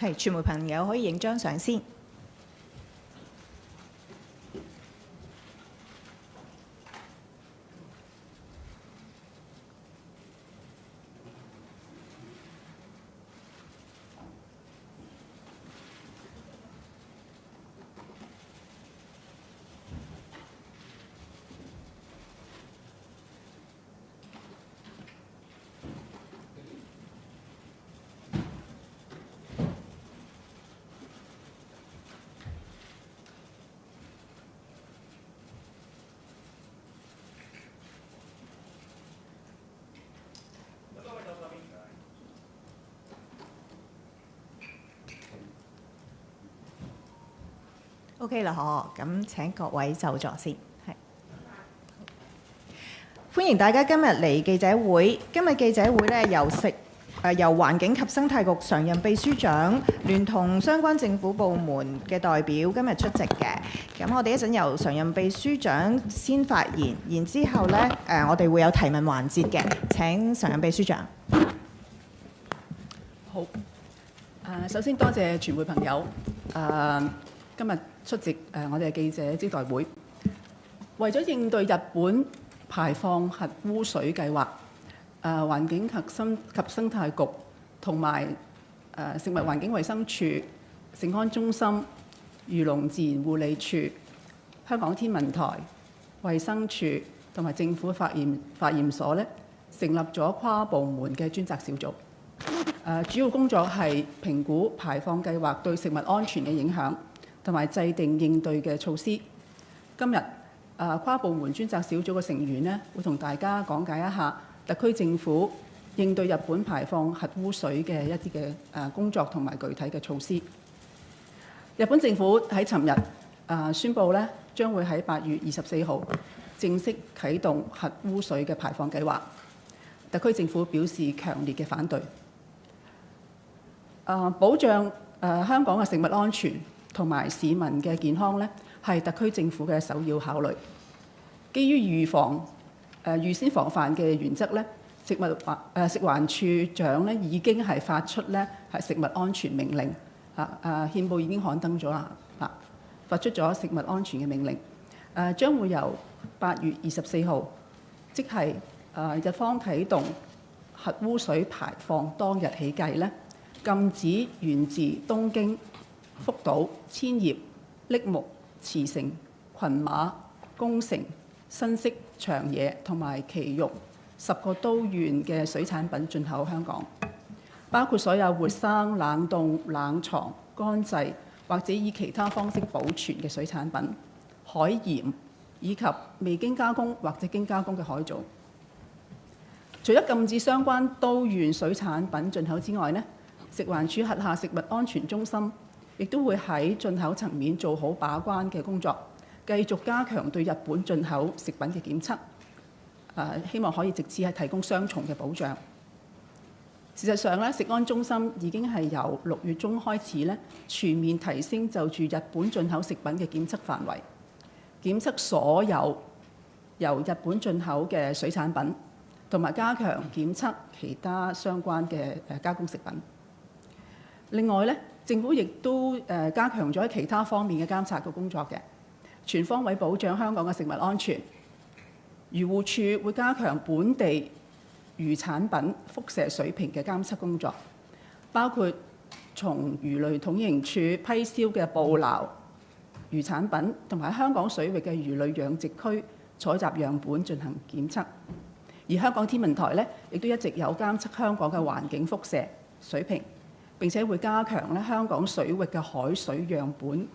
係，傳媒朋友可以影張相先。OK 啦，咁請各位就座先。係，歡迎大家今日嚟記者會。今日記者會咧由環境及生態局常任秘書長聯同相關政府部門嘅代表今日出席嘅。咁我哋一陣由常任秘書長先發言，然之後咧我哋會有提問環節嘅。請常任秘書長。好。首先多謝傳媒朋友今日出席我哋嘅記者招待會。為咗應對日本排放核污水計劃，環境及生態局同埋食物環境衞生署、食安中心、漁農自然護理署、香港天文台、衞生署同埋政府化驗所咧，成立咗跨部門嘅專責小組。主要工作係評估排放計劃對食物安全嘅影響，同埋制定應對嘅措施。今日跨部門專責小組嘅成員呢，會同大家講解一下特區政府應對日本排放核污水嘅一啲嘅工作同埋具體嘅措施。日本政府喺尋日宣布咧，將會喺8月24號正式啟動核污水嘅排放計劃。特區政府表示強烈嘅反對。保障香港嘅食物安全同埋市民嘅健康咧，係特區政府嘅首要考慮。基於預先防範嘅原則咧，食環署長咧已經係發出咧係食物安全命令，憲報已經刊登咗啦，發出咗食物安全嘅命令，將會由8月24號，即係日方啟動核污水排放當日起計咧，禁止源自東京、福島、千葉、栃木、茨城、群馬、宮城、新潟、長野同埋埼玉10個都縣嘅水產品進口香港，包括所有活生、冷凍、冷藏、乾製或者以其他方式保存嘅水產品、海鹽以及未經加工或者經加工嘅海藻。除咗禁止相關都縣水產品進口之外呢，食環署轄下食物安全中心亦都會喺進口層面做好把關嘅工作，繼續加強對日本進口食品嘅檢測，希望可以藉此係提供雙重嘅保障。事實上咧，食安中心已經係由6月中開始咧，全面提升就住日本進口食品嘅檢測範圍，檢測所有由日本進口嘅水產品，同埋加強檢測其他相關嘅加工食品。另外咧，政府亦都加強咗喺其他方面嘅監察嘅工作嘅，全方位保障香港嘅食物安全。漁護署會加強本地漁產品輻射水平嘅監測工作，包括從魚類統營處批銷嘅捕撈漁產品，同埋香港水域嘅魚類養殖區採集樣本進行檢測。而香港天文台咧，亦都一直有監測香港嘅環境輻射水平，並且會加強咧香港水域嘅海水樣本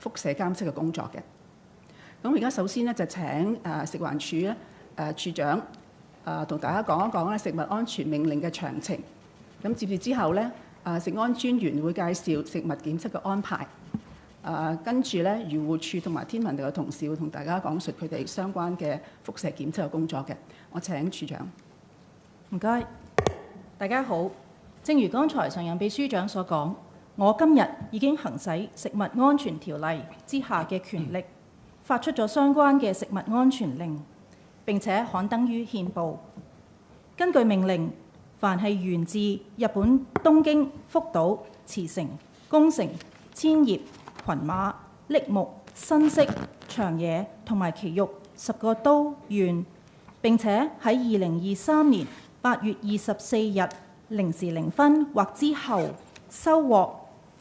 輻射監測嘅工作嘅。咁而家首先咧就請食環署咧署長同大家講一講咧食物安全命令嘅詳情。咁接住之後咧，食安專員會介紹食物檢測嘅安排。跟住咧，漁護署同埋天文台嘅同事會同大家講述佢哋相關嘅輻射檢測嘅工作嘅。我請署長。唔該，大家好。正如剛才常任秘書長所講，我今日已經行使食物安全條例之下嘅權力，發出咗相關嘅食物安全令，並且刊登於憲報。根據命令，凡係源自日本東京、福島、茨城、宮城、千葉、群馬、櫪木、新潟、長野同埋埼玉10個都縣，並且喺2023年8月24日0時0分或之後收穫、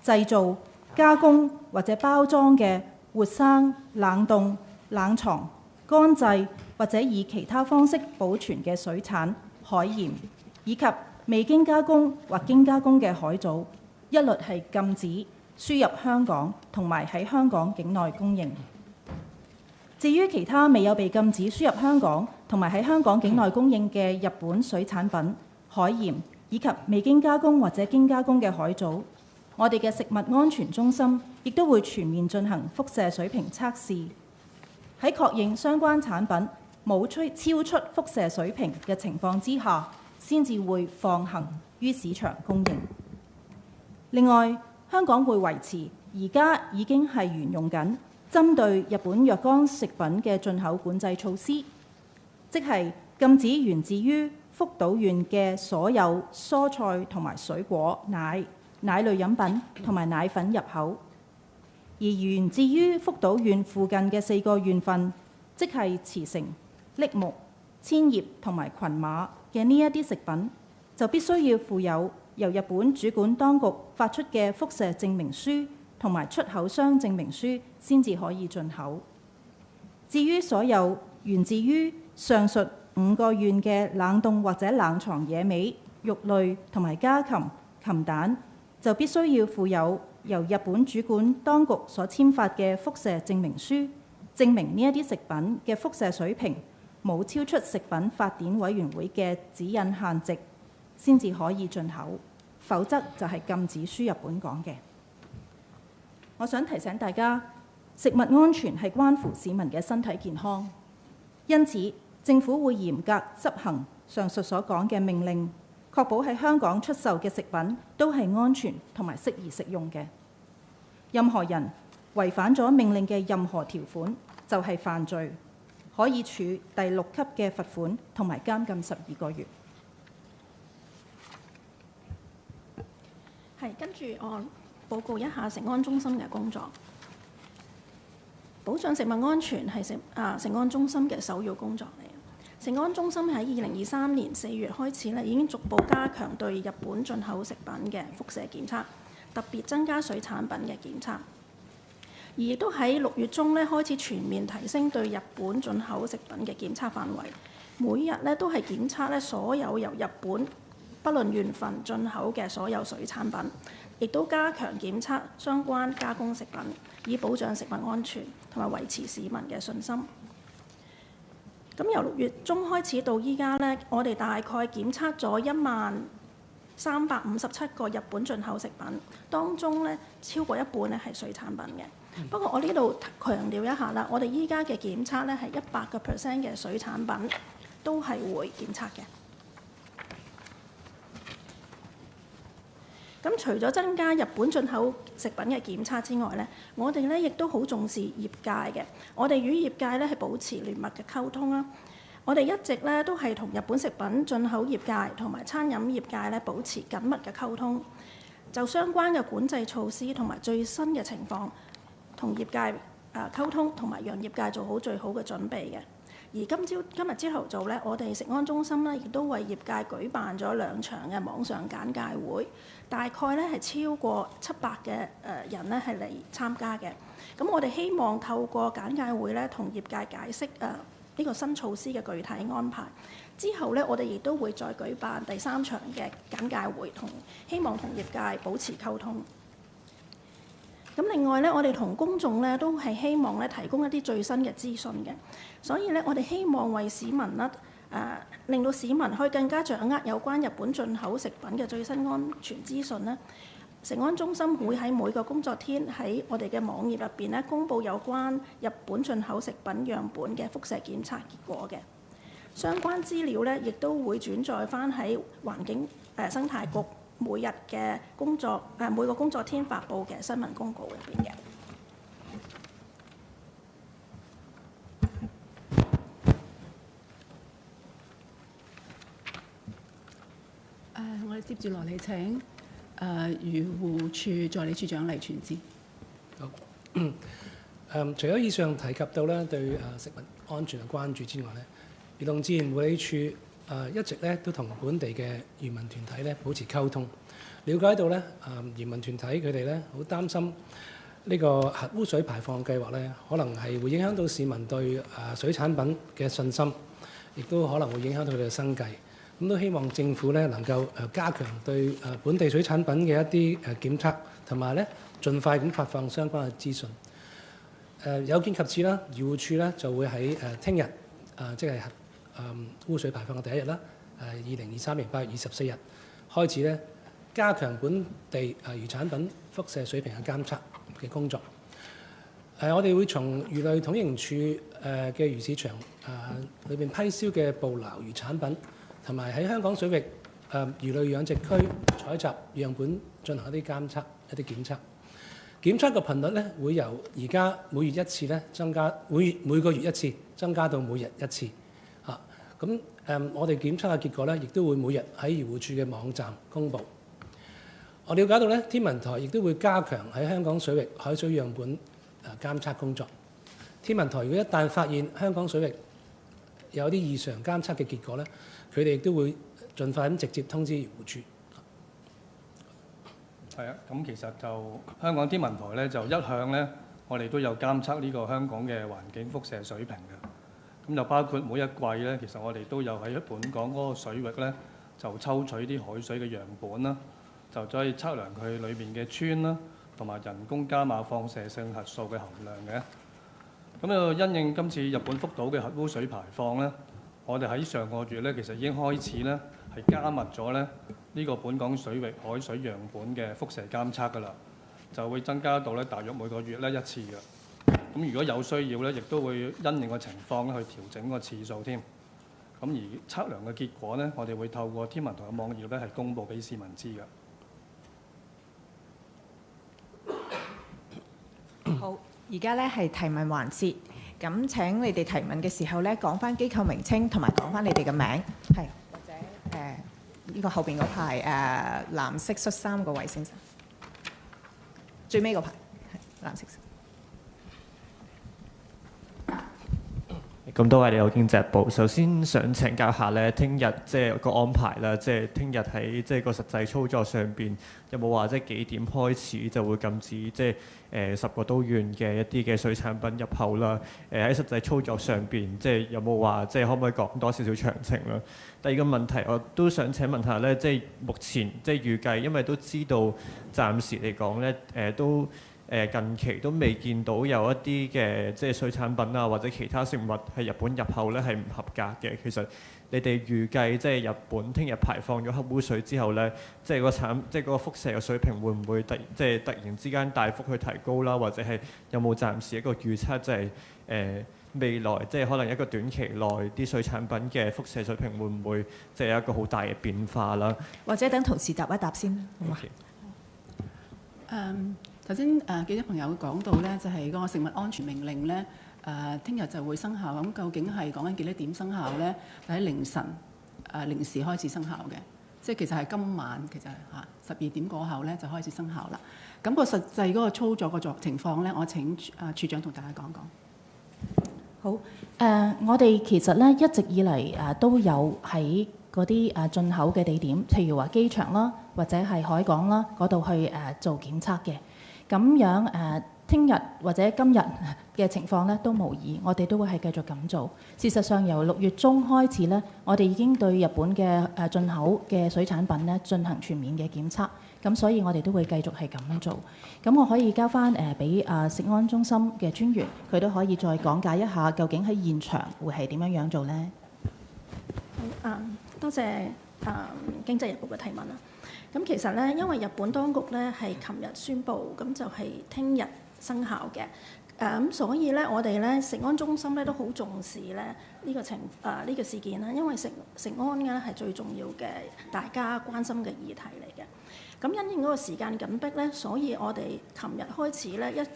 製造、加工或者包裝嘅活生、冷凍、冷藏、乾製或者以其他方式保存嘅水產、海鹽，以及未經加工或經加工嘅海藻，一律係禁止輸入香港同埋喺香港境內供應。至於其他未有被禁止輸入香港同埋喺香港境內供應嘅日本水產品、海鹽，以及未經加工或者經加工嘅海藻，我哋嘅食物安全中心亦都會全面進行輻射水平測試，喺確認相關產品冇超出輻射水平嘅情況之下，先至會放行於市場供應。另外，香港會維持而家已經係沿用緊針對日本若干食品嘅進口管制措施，即係禁止源自於福島縣嘅所有蔬菜同埋水果、奶類飲品同埋奶粉入口，而源自於福島縣附近嘅4個縣份，即係茨城、櫪木、千葉同埋群馬嘅呢一啲食品，就必須要附有由日本主管當局發出嘅輻射證明書同埋出口商證明書先至可以進口。至於所有源自於上述5個縣嘅冷凍或者冷藏野味、肉類同埋家禽、禽蛋，就必須要附有由日本主管當局所簽發嘅輻射證明書，證明呢一啲食品嘅輻射水平冇超出食品法典委員會嘅指引限值，先至可以進口，否則就係禁止輸入本港嘅。我想提醒大家，食物安全係關乎市民嘅身體健康，因此政府會嚴格執行上述所講嘅命令，確保喺香港出售嘅食品都係安全同埋適宜食用嘅。任何人違反咗命令嘅任何條款就係犯罪，可以處第6級嘅罰款同埋監禁12個月。跟住我報告一下食安中心嘅工作。保障食物安全係食安中心嘅首要工作嚟。食安中心喺2023年4月開始已經逐步加強對日本進口食品嘅輻射檢測，特別增加水產品嘅檢測，而亦都喺6月中開始全面提升對日本進口食品嘅檢測範圍，每日都係檢測所有由日本不論縣份進口嘅所有水產品，亦都加強檢測相關加工食品，以保障食物安全同埋維持市民嘅信心。咁由6月中開始到依家我哋大概檢測咗1357個日本進口食品，當中超過一半係水產品嘅。不過我呢度強調一下啦，我哋依家嘅檢測係100% 嘅水產品都係會檢測嘅。咁除咗增加日本進口食品嘅檢測之外我哋亦都好重視業界嘅。我哋與業界係保持聯密嘅溝通啦。我哋一直都係同日本食品進口業界同埋餐飲業界保持緊密嘅溝通，就相關嘅管制措施同埋最新嘅情況同業界溝通，同埋讓業界做好最好嘅準備嘅。而今日朝頭早我哋食安中心亦都為業界舉辦咗2場嘅網上簡介會，大概係超過700嘅人係嚟參加嘅。咁我哋希望透過簡介會同業界解釋呢個新措施嘅具體安排。之後我哋亦都會再舉辦第3場嘅簡介會，希望同業界保持溝通。咁另外我哋同公眾都係希望提供一啲最新嘅資訊嘅，所以我哋希望為市民令到市民可以更加掌握有關日本進口食品嘅最新安全資訊食安中心會喺每個工作天喺我哋嘅網頁入邊公佈有關日本進口食品樣本嘅輻射檢測結果嘅相關資料亦都會轉載翻喺環境生態局每日嘅每個工作天發布嘅新聞公告入邊嘅。我哋接住落嚟請漁護署助理署長黎存志。好。除咗以上提及到咧對食物安全嘅關注之外咧，漁農自然護理署一直咧都同本地嘅漁民團體咧保持溝通，了解到咧漁民團體佢哋咧好擔心呢個核污水排放計劃咧，可能係會影響到市民對水產品嘅信心，亦都可能會影響到佢哋嘅生計。咁都希望政府咧能夠加強對本地水產品嘅一啲檢測，同埋咧盡快咁發放相關嘅資訊。有見及此啦，漁護署咧就會喺聽日即係污水排放嘅第一日啦，2023年8月24日開始咧加強本地漁產品輻射水平嘅監測嘅工作。我哋會從魚類統營處嘅魚市場裏邊批銷嘅捕撈魚產品，同埋喺香港水域魚類養殖區採集樣本進行一啲監測、一啲檢測。檢測嘅頻率咧會由而家每月一次咧增加，每個月一次增加到每日一次。咁我哋檢測嘅結果咧，亦都會每日喺漁護署嘅網站公佈。我了解到咧，天文台亦都會加強喺香港水域海水樣本監測工作。天文台如果一旦發現香港水域有啲異常監測嘅結果咧，佢哋亦都會盡快咁直接通知漁護署。係啊，咁其實就香港天文台咧就一向咧，我哋都有監測呢個香港嘅環境輻射水平嘅。咁就包括每一季咧，其實我哋都有喺本港嗰個水域咧，就抽取啲海水嘅樣本啦，就可以測量佢裏邊嘅氚啦，同埋人工加碼放射性核素嘅含量嘅。咁就因應今次日本福島嘅核污水排放咧，我哋喺上個月咧，其實已經開始咧係加密咗咧呢個本港水域海水樣本嘅輻射監測㗎啦，就會增加到咧大約每個月咧一次嘅。咁如果有需要咧，亦都會因應個情況咧去調整個次數添。咁而測量嘅結果咧，我哋會透過天文台嘅網頁咧係公佈俾市民知嘅。好，而家咧係提問環節，咁請你哋提問嘅時候咧講翻機構名稱同埋講翻你哋嘅名，係或者呢個後邊嗰排藍色恤衫嗰位先生，最尾嗰排係藍色。咁多位你好，經濟日報。首先想請教下咧，聽日即係個安排啦，即係聽日喺即係個實際操作上邊有冇話即係幾點開始就會禁止即係10個都縣嘅一啲嘅水產品入口啦？喺實際操作上邊即係有冇話即係可唔可以講多少少詳情啦？第二個問題我都想請問下咧，即係目前即係預計，因為都知道暫時嚟講咧都。近期都未見到有一啲嘅即係水產品啊，或者其他食物係日本入口咧係唔合格嘅。其實你哋預計即係日本聽日排放咗核污水之後咧，即係嗰個輻射嘅水平會唔會突然之間大幅去提高啦？或者係有冇暫時一個預測，即係未來即係可能一個短期內啲水產品嘅輻射水平會唔會即係有一個好大嘅變化啦？或者等同事答一答先，好嘛？頭先記者朋友講到咧，就係嗰個食物安全命令咧，聽日就會生效。咁究竟係講緊幾多點生效咧？喺凌晨0時開始生效嘅，即係其實係今晚其實係12點過後咧就開始生效啦。咁個實際嗰個操作個情況咧，我請處長同大家講講。好，我哋其實咧一直以嚟都有喺嗰啲進口嘅地點，譬如話機場啦，或者係海港啦嗰度去做檢測嘅。咁樣聽日或者今日嘅情況咧都無異，我哋都會係繼續咁做。事實上，由6月中開始咧，我哋已經對日本嘅進口嘅水產品咧進行全面嘅檢測。咁所以我哋都會繼續係咁樣做。咁我可以交翻俾食安中心嘅專員，佢都可以再講解一下究竟喺現場會係點樣做咧。好，多謝經濟日報嘅提問啦。咁其實咧，因為日本當局咧係琴日宣布，咁就係聽日生效嘅。咁所以咧，我哋咧食安中心咧都好重視咧呢個事件啦，因為食安咧係最重要嘅大家關心嘅議題嚟嘅。咁因應嗰個時間緊迫咧，所以我哋琴日開始咧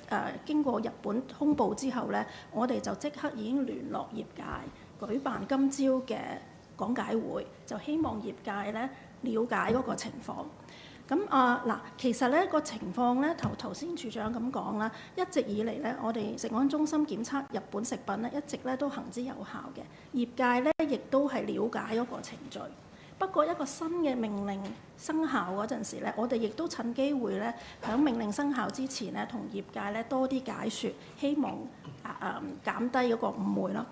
經過日本通報之後咧，我哋就即刻已經聯絡業界，舉辦今朝嘅講解會，就希望業界咧了解嗰個情況。其實咧個情況咧，頭先處長咁講啦，一直以嚟咧，我哋食安中心檢測日本食品咧，一直咧都行之有效嘅。業界咧亦都係了解嗰個程序。不過一個新嘅命令生效嗰陣時咧，我哋亦都趁機會咧，喺命令生效之前咧，同業界咧多啲解説，希望減低嗰個誤會咯。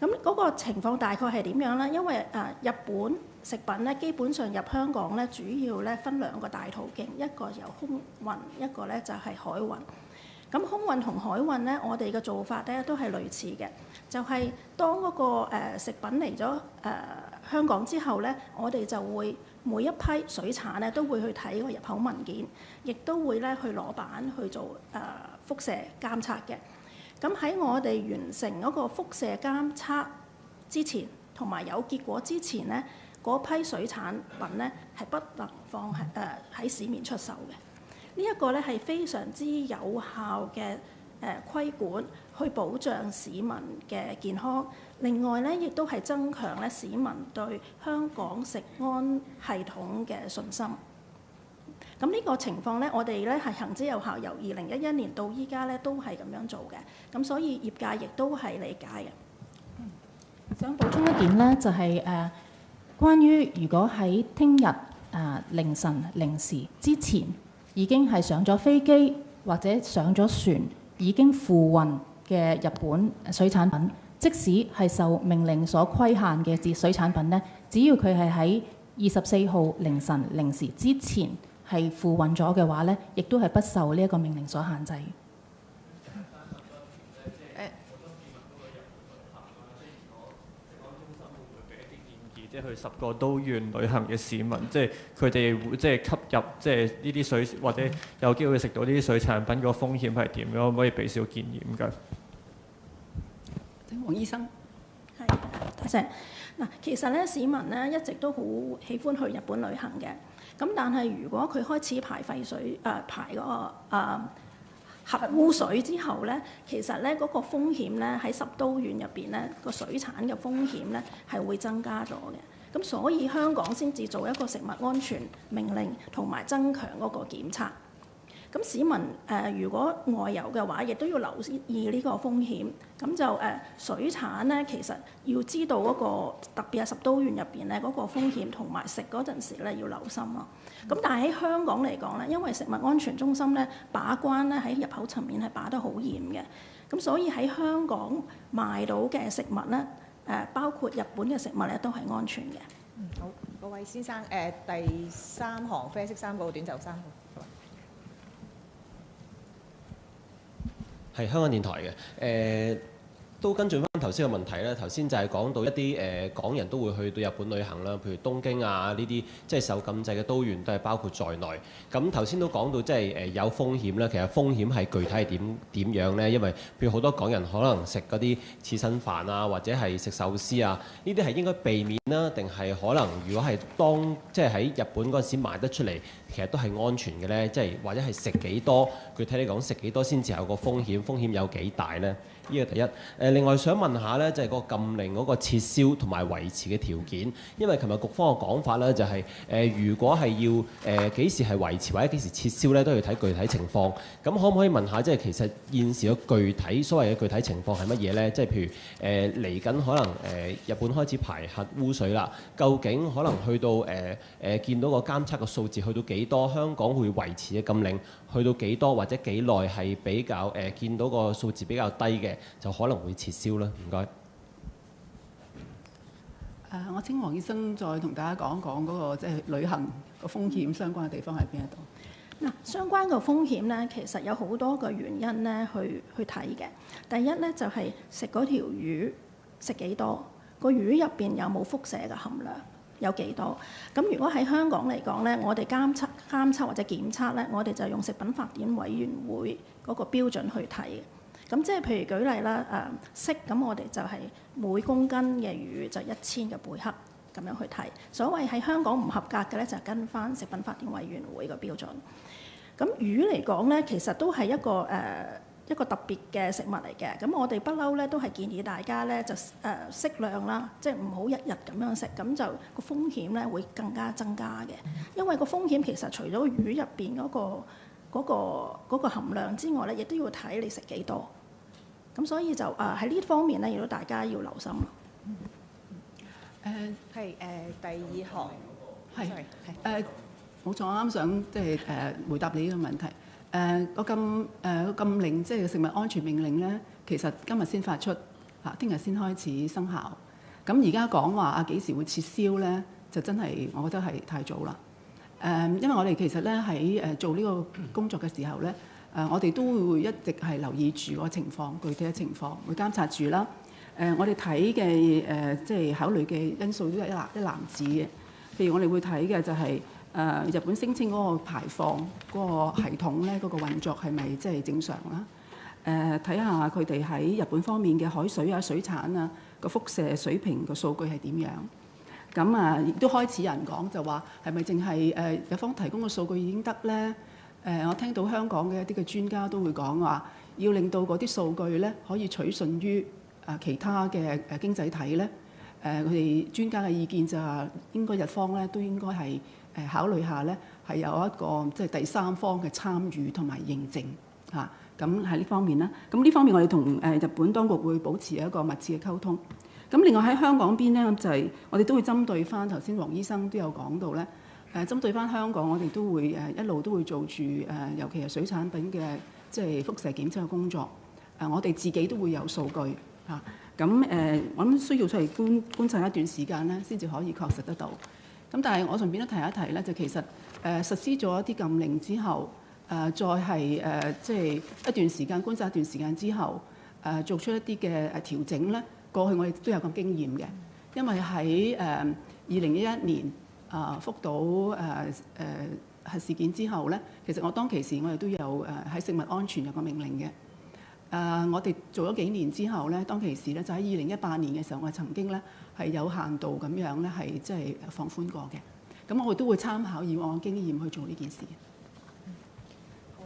咁嗰個情況大概係點樣咧？因為日本食品咧基本上入香港咧，主要咧分兩個大途徑，一個由空運，一個咧就係海運。咁空運同海運咧，我哋嘅做法咧都係類似嘅，就係當嗰個食品嚟咗香港之後咧，我哋就會每一批水產咧都會去睇個入口文件，亦都會咧去攞版去做輻射監測嘅。咁喺我哋完成嗰個輻射監測之前，同埋有結果之前咧，嗰批水產品咧係不能放喺市面出售嘅。呢一個咧係非常之有效嘅規管，去保障市民嘅健康。另外咧，亦都係增強咧市民對香港食安系統嘅信心。咁呢個情況咧，我哋咧係行之有效，由2011年到依家咧都係咁樣做嘅。咁所以業界亦都係理解嘅。想補充一點咧，就係關於如果喺聽日凌晨零時之前已經係上咗飛機或者上咗船，已經付運嘅日本水產品，即使係受命令所規限嘅水產品咧，只要佢係喺24號凌晨零時之前係付運咗嘅話咧，亦都係不受呢一個命令所限制。即係去10個都縣旅行嘅市民，即係佢哋會即係吸入即係呢啲水，或者有機會食到呢啲水產品個風險係點樣？可唔可以俾少建議咁㗎？黃醫生，係多謝。其實咧市民咧一直都好喜歡去日本旅行嘅。咁但係如果佢開始排廢水排嗰個核污水之後咧，其實咧嗰個風險咧喺10都縣入邊咧個水產嘅風險咧係會增加咗嘅。咁所以香港先至做一個食物安全命令，同埋增強嗰個檢測。咁市民如果外遊嘅話，亦都要留意呢個風險。咁就水產咧，其實要知道嗰個特別係10都縣入邊咧嗰個風險，同埋食嗰陣時咧要留心咯。咁但係喺香港嚟講咧，因為食物安全中心咧把關咧喺入口層面係把得好嚴嘅，咁所以喺香港賣到嘅食物咧包括日本嘅食物咧都係安全嘅。好，各位先生，第3行啡色衫嗰個短袖衫。係香港電台嘅，都跟進翻頭先嘅問題咧。頭先就係講到一啲港人都會去到日本旅行啦，譬如東京啊呢啲，即係受禁制嘅都縣都係包括在內。咁頭先都講到即係有風險啦，其實風險係具體係點樣咧？因為譬如好多港人可能食嗰啲刺身飯啊，或者係食壽司啊，呢啲係應該避免啦，定係可能如果係當即係喺日本嗰陣時賣得出嚟，其實都係安全嘅咧？即係或者係食幾多？具體嚟講食幾多先至有個風險？風險有幾大咧？呢個第一。另外想問下咧，就係個禁令嗰個撤銷同埋維持嘅條件，因為琴日局方嘅講法咧，就係如果係要幾時係維持或者幾時撤銷咧，都要睇具體情況。咁可唔可以問下，即係其實現時嘅具體所謂嘅具體情況係乜嘢咧？即係譬如嚟緊可能日本開始排核污水啦，究竟可能去到見到個監測嘅數字去到幾多？香港會維持嘅禁令去到幾多或者幾耐係比較見到個數字比較低嘅，就可能會撤銷啦。唔該。我請黃醫生再同大家講講嗰個即係旅行個風險相關嘅地方喺邊一度？相關嘅風險咧，其實有好多個原因咧去睇嘅。第一咧就係食嗰條魚食幾多，個魚入邊有冇輻射嘅含量，有幾多？咁如果喺香港嚟講咧，我哋監測或者檢測咧，我哋就用食品法典委員會嗰個標準去睇嘅。咁即係譬如舉例啦，鰭咁我哋就係每公斤嘅魚就1000嘅貝克咁樣去睇。所謂喺香港唔合格嘅咧，就跟翻食品法典委員會嘅標準。咁魚嚟講咧，其實都係一個一個特別嘅食物嚟嘅。咁我哋不嬲咧都係建議大家咧就適量啦，即係唔好日日咁樣食，咁就個風險咧會更加增加嘅。因為個風險其實除咗魚入邊嗰個含量之外咧，亦都要睇你食幾多。咁所以就喺呢方面咧，亦都大家要留心咯。第二行係冇錯，我啱想即係回答你呢個問題。個禁令即係食物安全命令咧，其實今日先發出，聽日先開始生效。咁而家講話幾時會撤銷咧，就真係我覺得係太早啦。因為我哋其實咧喺做呢個工作嘅時候咧，我哋都會一直係留意住個情況，具體嘅情況會監察住啦。我哋睇嘅即係考慮嘅因素都係一籃子嘅。譬如我哋會睇嘅就係日本聲稱嗰個排放嗰個系統咧，嗰個運作係咪即係正常啦？睇下佢哋喺日本方面嘅海水啊、水產啊個輻射水平個數據係點樣？咁亦都開始有人講就話係咪淨係日方提供嘅數據已經得咧？我聽到香港嘅一啲嘅專家都會講話，要令到嗰啲數據咧可以取信於其他嘅經濟體咧。佢哋專家嘅意見就係應該日方咧都應該係考慮下咧，係有一個即係第三方嘅參與同埋認證嚇。咁喺呢方面啦，咁呢方面我哋同日本當局會保持一個密切嘅溝通。咁另外喺香港邊咧，就係我哋都會針對翻頭先黃醫生都有講到咧，針對翻香港我哋都會一路都會做住尤其係水產品嘅即係輻射檢測嘅工作。我哋自己都會有數據嚇。咁我諗需要出嚟觀察一段時間咧，先至可以確實得到。咁但係我順便都提一提咧，就其實實施咗一啲禁令之後，再係即係一段時間觀察一段時間之後，做出一啲嘅調整咧。過去我哋都有咁經驗嘅，因為喺2011年福島核事件之後咧，其實我當其時我哋都有喺食物安全有個命令嘅。我哋做咗幾年之後咧，當其時咧就喺2018年嘅時候，我哋曾經咧係有限度咁樣咧係即係放寬過嘅。咁我哋都會參考以往嘅經驗去做呢件事。好，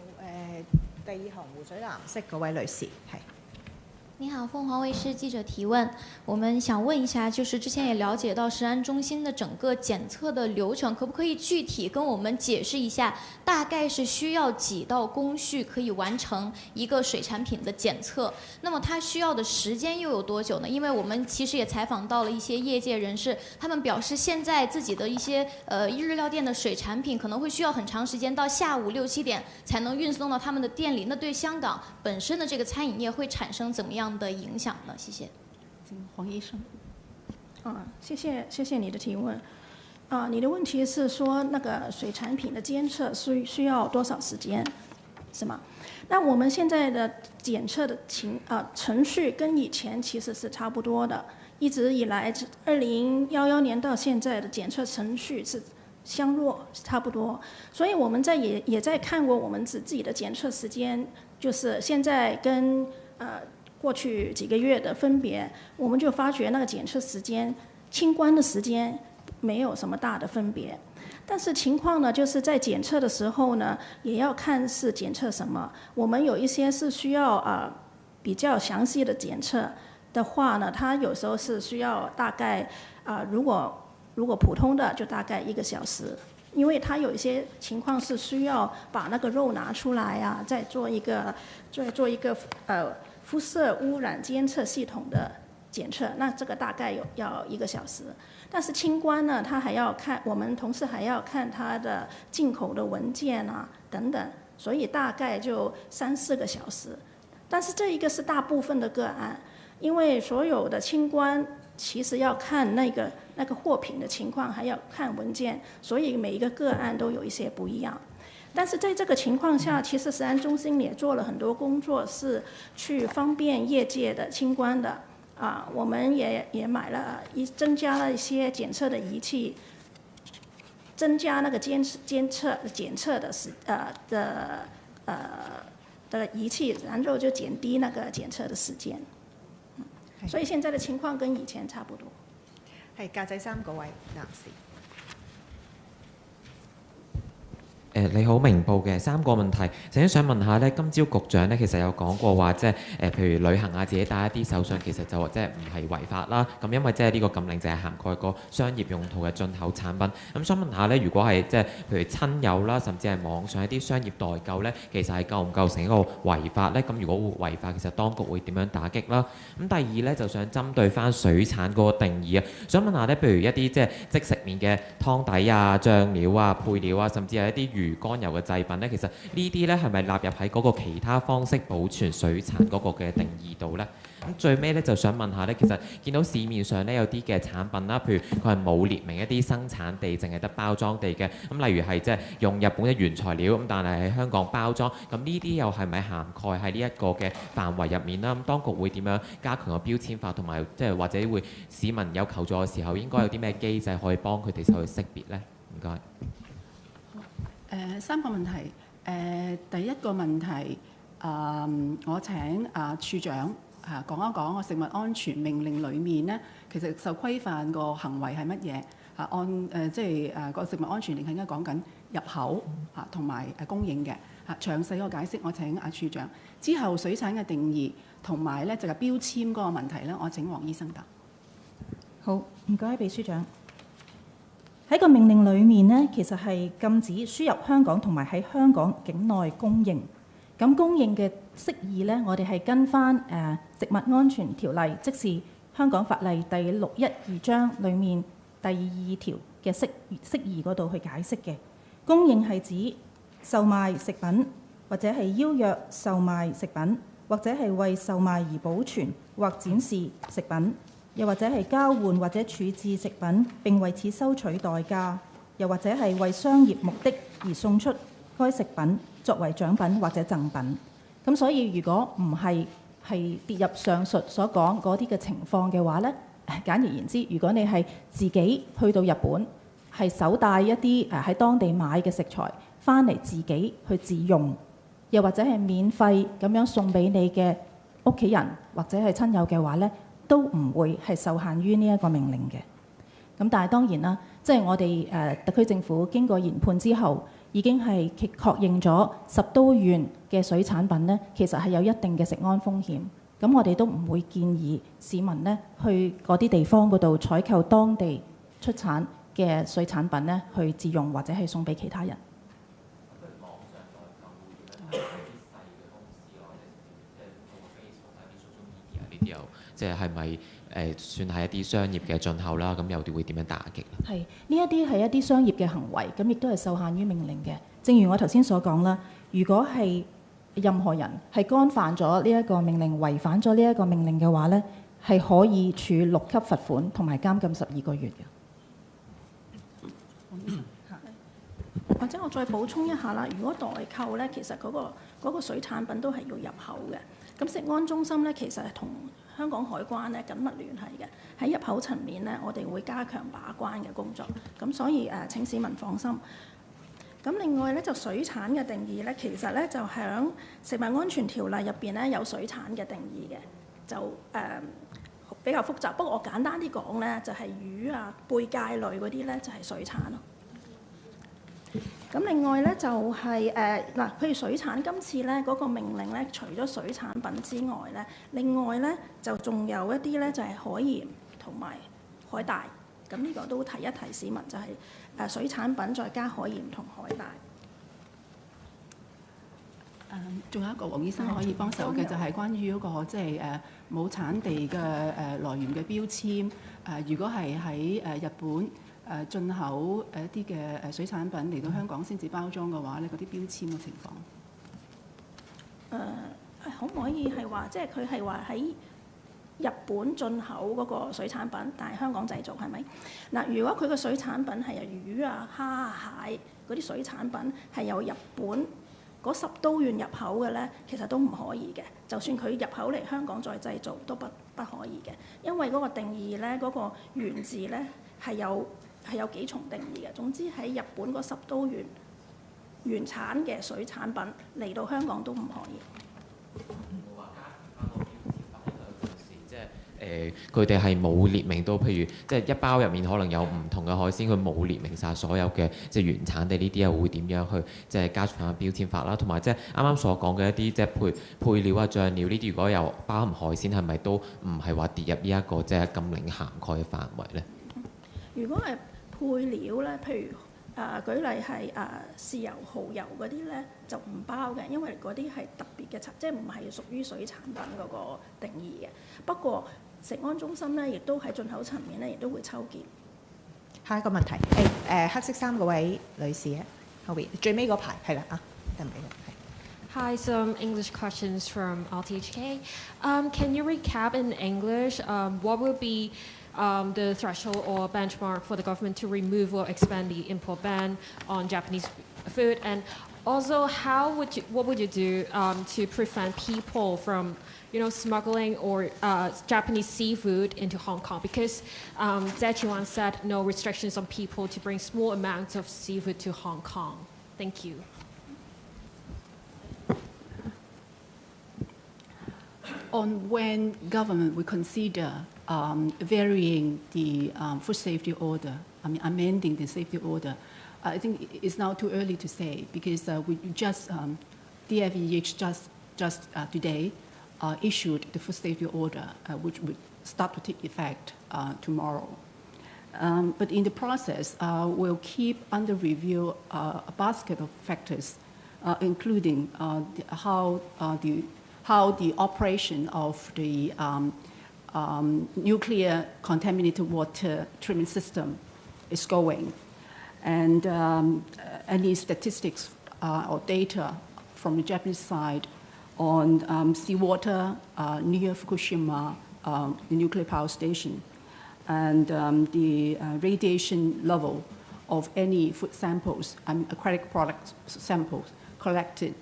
第二行湖水藍色嗰位女士係。你好，鳳凰衛視記者提問，我們想問一下，就是之前也了解到食安中心的整個檢測的流程，可不可以具體跟我們解釋一下，大概是需要幾道工序可以完成一個水產品的檢測？那麼它需要的時間又有多久呢？因為我們其實也採訪到了一些業界人士，他們表示現在自己的一些日料店的水產品可能會需要很長時間，到下午6、7點才能運送到他們的店裡。那對香港本身的這個餐飲業會產生怎麼樣的影響呢？謝謝。黃醫生。謝謝你的提問。你的問題是說那個水產品的監測需要多少時間，是嗎？那我們現在的檢測的程序跟以前其實是差不多的，一直以來2011年到現在的檢測程序是相若差不多，所以我們也在看過我們自己的檢測時間，就是現在跟過去幾個月的分別，我們就發覺那個檢測時間清關的時間沒有什麼大的分別，但是情況呢，就是在檢測的時候呢，也要看是檢測什麼。我們有一些是需要比較詳細的檢測的話呢，它有時候是需要大概如果普通的就大概1個小時，因為它有一些情況是需要把那個肉拿出來啊，再做一個輻射污染監測系統的檢測，那這個大概要1個小時。但是清關呢，他還要看，我們同事還要看他的進口的文件啊等等，所以大概就3、4個小時。但是這一個是大部分的個案，因為所有的清關其實要看那個貨品的情況，還要看文件，所以每一個個案都有一些不一樣。但是在這個情況下，其實食安中心也做了很多工作，是去方便業界的清關的。我們也買了增加了一些檢測的儀器，增加那個檢測的儀器，然後就減低那個檢測的時間。所以現在的情況跟以前差不多。係格仔衫嗰位男士。你好，明報嘅3個問題。首先想問下咧，今朝局長咧其實有講過話，即係譬如旅行啊，自己帶一啲手信，其實就即係唔係違法啦。咁因為即係呢個禁令就係涵蓋個商業用途嘅進口產品。咁想問下咧，如果係即係譬如親友啦，甚至係網上一啲商業代購咧，其實係構唔構成一個違法咧？咁如果會違法，其實當局會點樣打擊啦？咁第二咧就想針對翻水產嗰個定義啊，想問下咧，譬如一啲即係即食麵嘅湯底啊、醬料啊、配料啊，甚至係一啲魚肝油嘅製品咧，其實呢啲咧係咪納入喺嗰個其他方式保存水產嗰個嘅定義度咧？咁最尾咧就想問下咧，其實見到市面上咧有啲嘅產品啦，譬如佢係冇列明一啲生產地，淨係得包裝地嘅，咁例如係即係用日本嘅原材料，咁但係喺香港包裝，咁呢啲又係咪涵蓋喺呢一個嘅範圍入面啦？咁當局會點樣加強個標籤法，同埋即係或者會市民有求助嘅時候，應該有啲咩機制可以幫佢哋去識別咧？唔該。3個問題。第一個問題，我請處長講一講個食物安全命令裡面咧，其實受規範個行為係乜嘢？即係個食物安全令係應該講緊入口同埋供應嘅詳細個解釋，我請處長。之後水產嘅定義同埋咧就係標籤嗰個問題咧，我請黃醫生答。好，唔該，秘書長。喺個命令裡面呢，其實係禁止輸入香港同埋喺香港境內供應。咁供應嘅釋義呢，我哋係跟翻食物安全條例，即是香港法例第612章裡面第2條嘅釋義嗰度去解釋嘅。供應係指售賣食品，或者係邀約售賣食品，或者係為售賣而保存或展示食品。又或者係交換或者處置食品並為此收取代價，又或者係為商業目的而送出該食品作為獎品或者贈品。咁所以如果唔係跌入上述所講嗰啲嘅情況嘅話呢，簡而言之，如果你係自己去到日本係手帶一啲喺當地買嘅食材翻嚟自己去自用，又或者係免費咁樣送俾你嘅屋企人或者係親友嘅話呢，都唔會係受限於呢一個命令嘅。咁但係當然啦，即係我哋特區政府經過研判之後，已經係確認咗10都縣嘅水產品呢，其實係有一定嘅食安風險。咁我哋都唔會建議市民呢去嗰啲地方嗰度採購當地出產嘅水產品呢去自用或者係送俾其他人。即係咪算係一啲商業嘅進口啦？咁又會點樣打擊？係呢一啲係一啲商業嘅行為，咁亦都係受限於命令嘅。正如我頭先所講啦，如果係任何人係干犯咗呢一個命令，違反咗呢一個命令嘅話呢，係可以處6級罰款同埋監禁12個月嘅。或者我再補充一下啦，如果代購呢，其實嗰個水產品都係要入口嘅。咁食安中心呢，其實係同香港海關呢緊密聯繫嘅。喺入口層面呢，我哋會加強把關嘅工作。咁所以請市民放心。咁另外呢，就水產嘅定義呢，其實呢就響食物安全條例入邊呢有水產嘅定義嘅，就比較複雜。不過我簡單啲講呢，就係魚啊、貝介類嗰啲呢，就係水產咯。咁另外咧就係譬如水產今次咧嗰個命令咧，除咗水產品之外咧，另外咧就仲有一啲咧就係海鹽同埋海帶。咁呢個都提一提市民，就係水產品再加海鹽同海帶。仲有一個黃醫生可以幫手嘅，就係關於嗰個即係冇產地嘅來源嘅標籤。如果係喺日本進口一啲嘅水產品嚟到香港先至包裝嘅話咧，嗰啲標籤嘅情況，可唔可以係話，即係佢係話喺日本進口嗰個水產品，但係香港製造係咪？嗱，如果佢個水產品係由魚啊、蝦啊、蟹嗰啲水產品係由日本嗰10都縣入口嘅咧，其實都唔可以嘅。就算佢入口嚟香港再製造都不可以嘅，因為嗰個定義咧，嗰個源自咧係有幾重定義嘅。總之喺日本嗰10都縣原產嘅水產品嚟到香港都唔可以。冇話加強翻個標籤法，因為有陣時即係佢哋係冇列明到，譬如即係一包入面可能有唔同嘅海鮮，佢冇列明晒所有嘅即係原產地呢啲，又會點樣去即係加強標籤法啦？同埋即係啱啱所講嘅一啲即係配料啊、醬料呢啲，如果有包含海鮮，係咪都唔係話跌入呢一個即係禁令涵蓋嘅範圍咧？如果係配料咧，譬如舉例係豉油、蠔油嗰啲咧就唔包嘅，因為嗰啲係特別嘅即係唔係屬於水產品嗰個定義嘅。不過食安中心咧亦都喺進口層面咧亦都會抽檢。下一個問題，黑色衫嗰位女士啊，後邊最尾嗰排係啦啊，得唔得？ Hi, some English questions from RTHK. Can you recap in English what will be the threshold or benchmark for the government to remove or expand the import ban on Japanese food? And also, what would you do to prevent people from, smuggling or Japanese seafood into Hong Kong? Because Zhechuan said no restrictions on people to bring small amounts of seafood to Hong Kong. Thank you. On when government will consider varying the food safety order, amending the safety order, I think it's now too early to say because we just DFEH just today issued the food safety order, which would start to take effect tomorrow. But in the process, we'll keep under review a basket of factors, including how the operation of the nuclear contaminated water treatment system is going, and any statistics or data from the Japanese side on seawater near Fukushima, the nuclear power station, and the radiation level of any food samples, aquatic product samples collected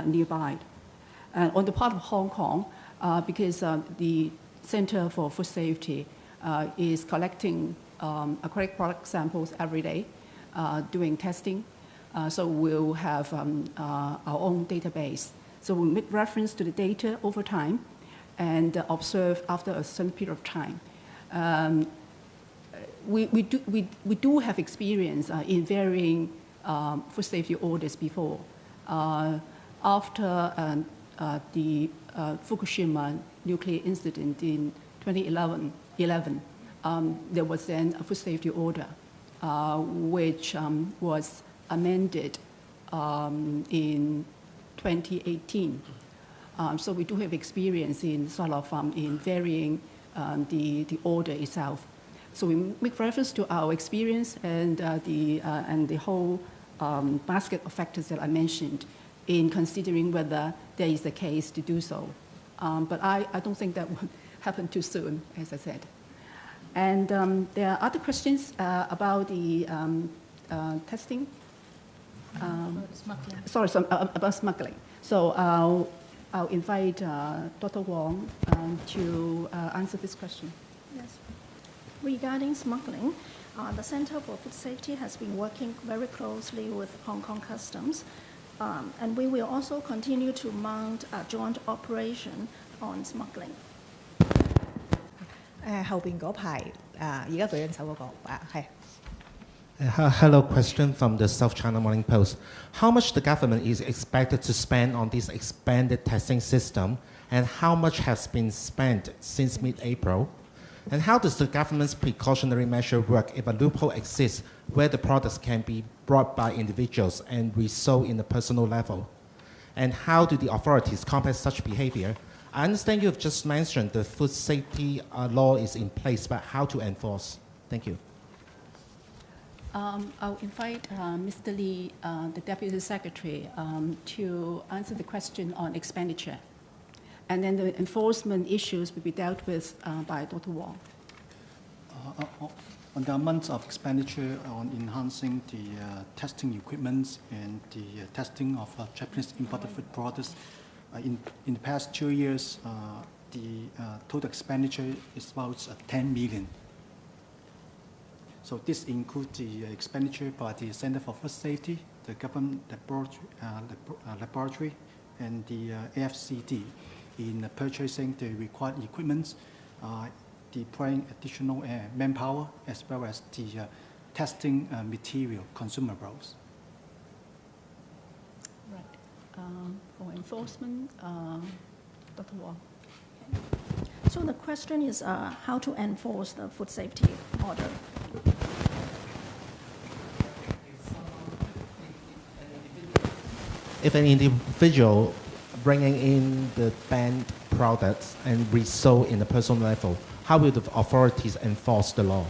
nearby. And on the part of Hong Kong, because the Center for Food Safety is collecting aquatic product samples every day, doing testing, so we'll have our own database. So we'll make reference to the data over time and observe after a certain period of time. We do have experience in varying food safety orders before. After the Fukushima nuclear incident in 2011, there was then a food safety order, which was amended in 2018. So we do have experience in sort of in varying the order itself. So we make reference to our experience and the whole basket of factors that I mentioned in considering whether there is a case to do so. But I don't think that would happen too soon, as I said. And there are other questions about the testing. Sorry, about smuggling. So I'll invite Dr. Wong to answer this question. Yes. Regarding smuggling, the Center for Food Safety has been working very closely with Hong Kong Customs, and we will also continue to mount a joint operation on smuggling. 後邊嗰排而家舉緊手嗰個係。Hello, question from the South China Morning Post. How much the government is expected to spend on this expanded testing system, and how much has been spent since mid-April? And how does the government's precautionary measure work if a loophole exists where the products can be brought by individuals and resold in a personal level? And how do the authorities combat such behavior? I understand you have just mentioned the food safety law is in place, but how to enforce? Thank you. I'll invite Mr. Lee, the Deputy Secretary, to answer the question on expenditure. And then the enforcement issues will be dealt with by Dr. Wong. On the amounts of expenditure on enhancing the testing equipment and the testing of Japanese imported food products, in the past 2 years, the total expenditure is about 10 million. So this includes the expenditure by the Center for Food Safety, the government laboratory, and the AFCD in purchasing the required equipment deploying additional manpower as well as the testing material consumables. Right. For enforcement, Dr. Wong. So the question is how to enforce the food safety order. If an individual bringing in the banned products and resold in the personal level, how will the authorities enforce the law?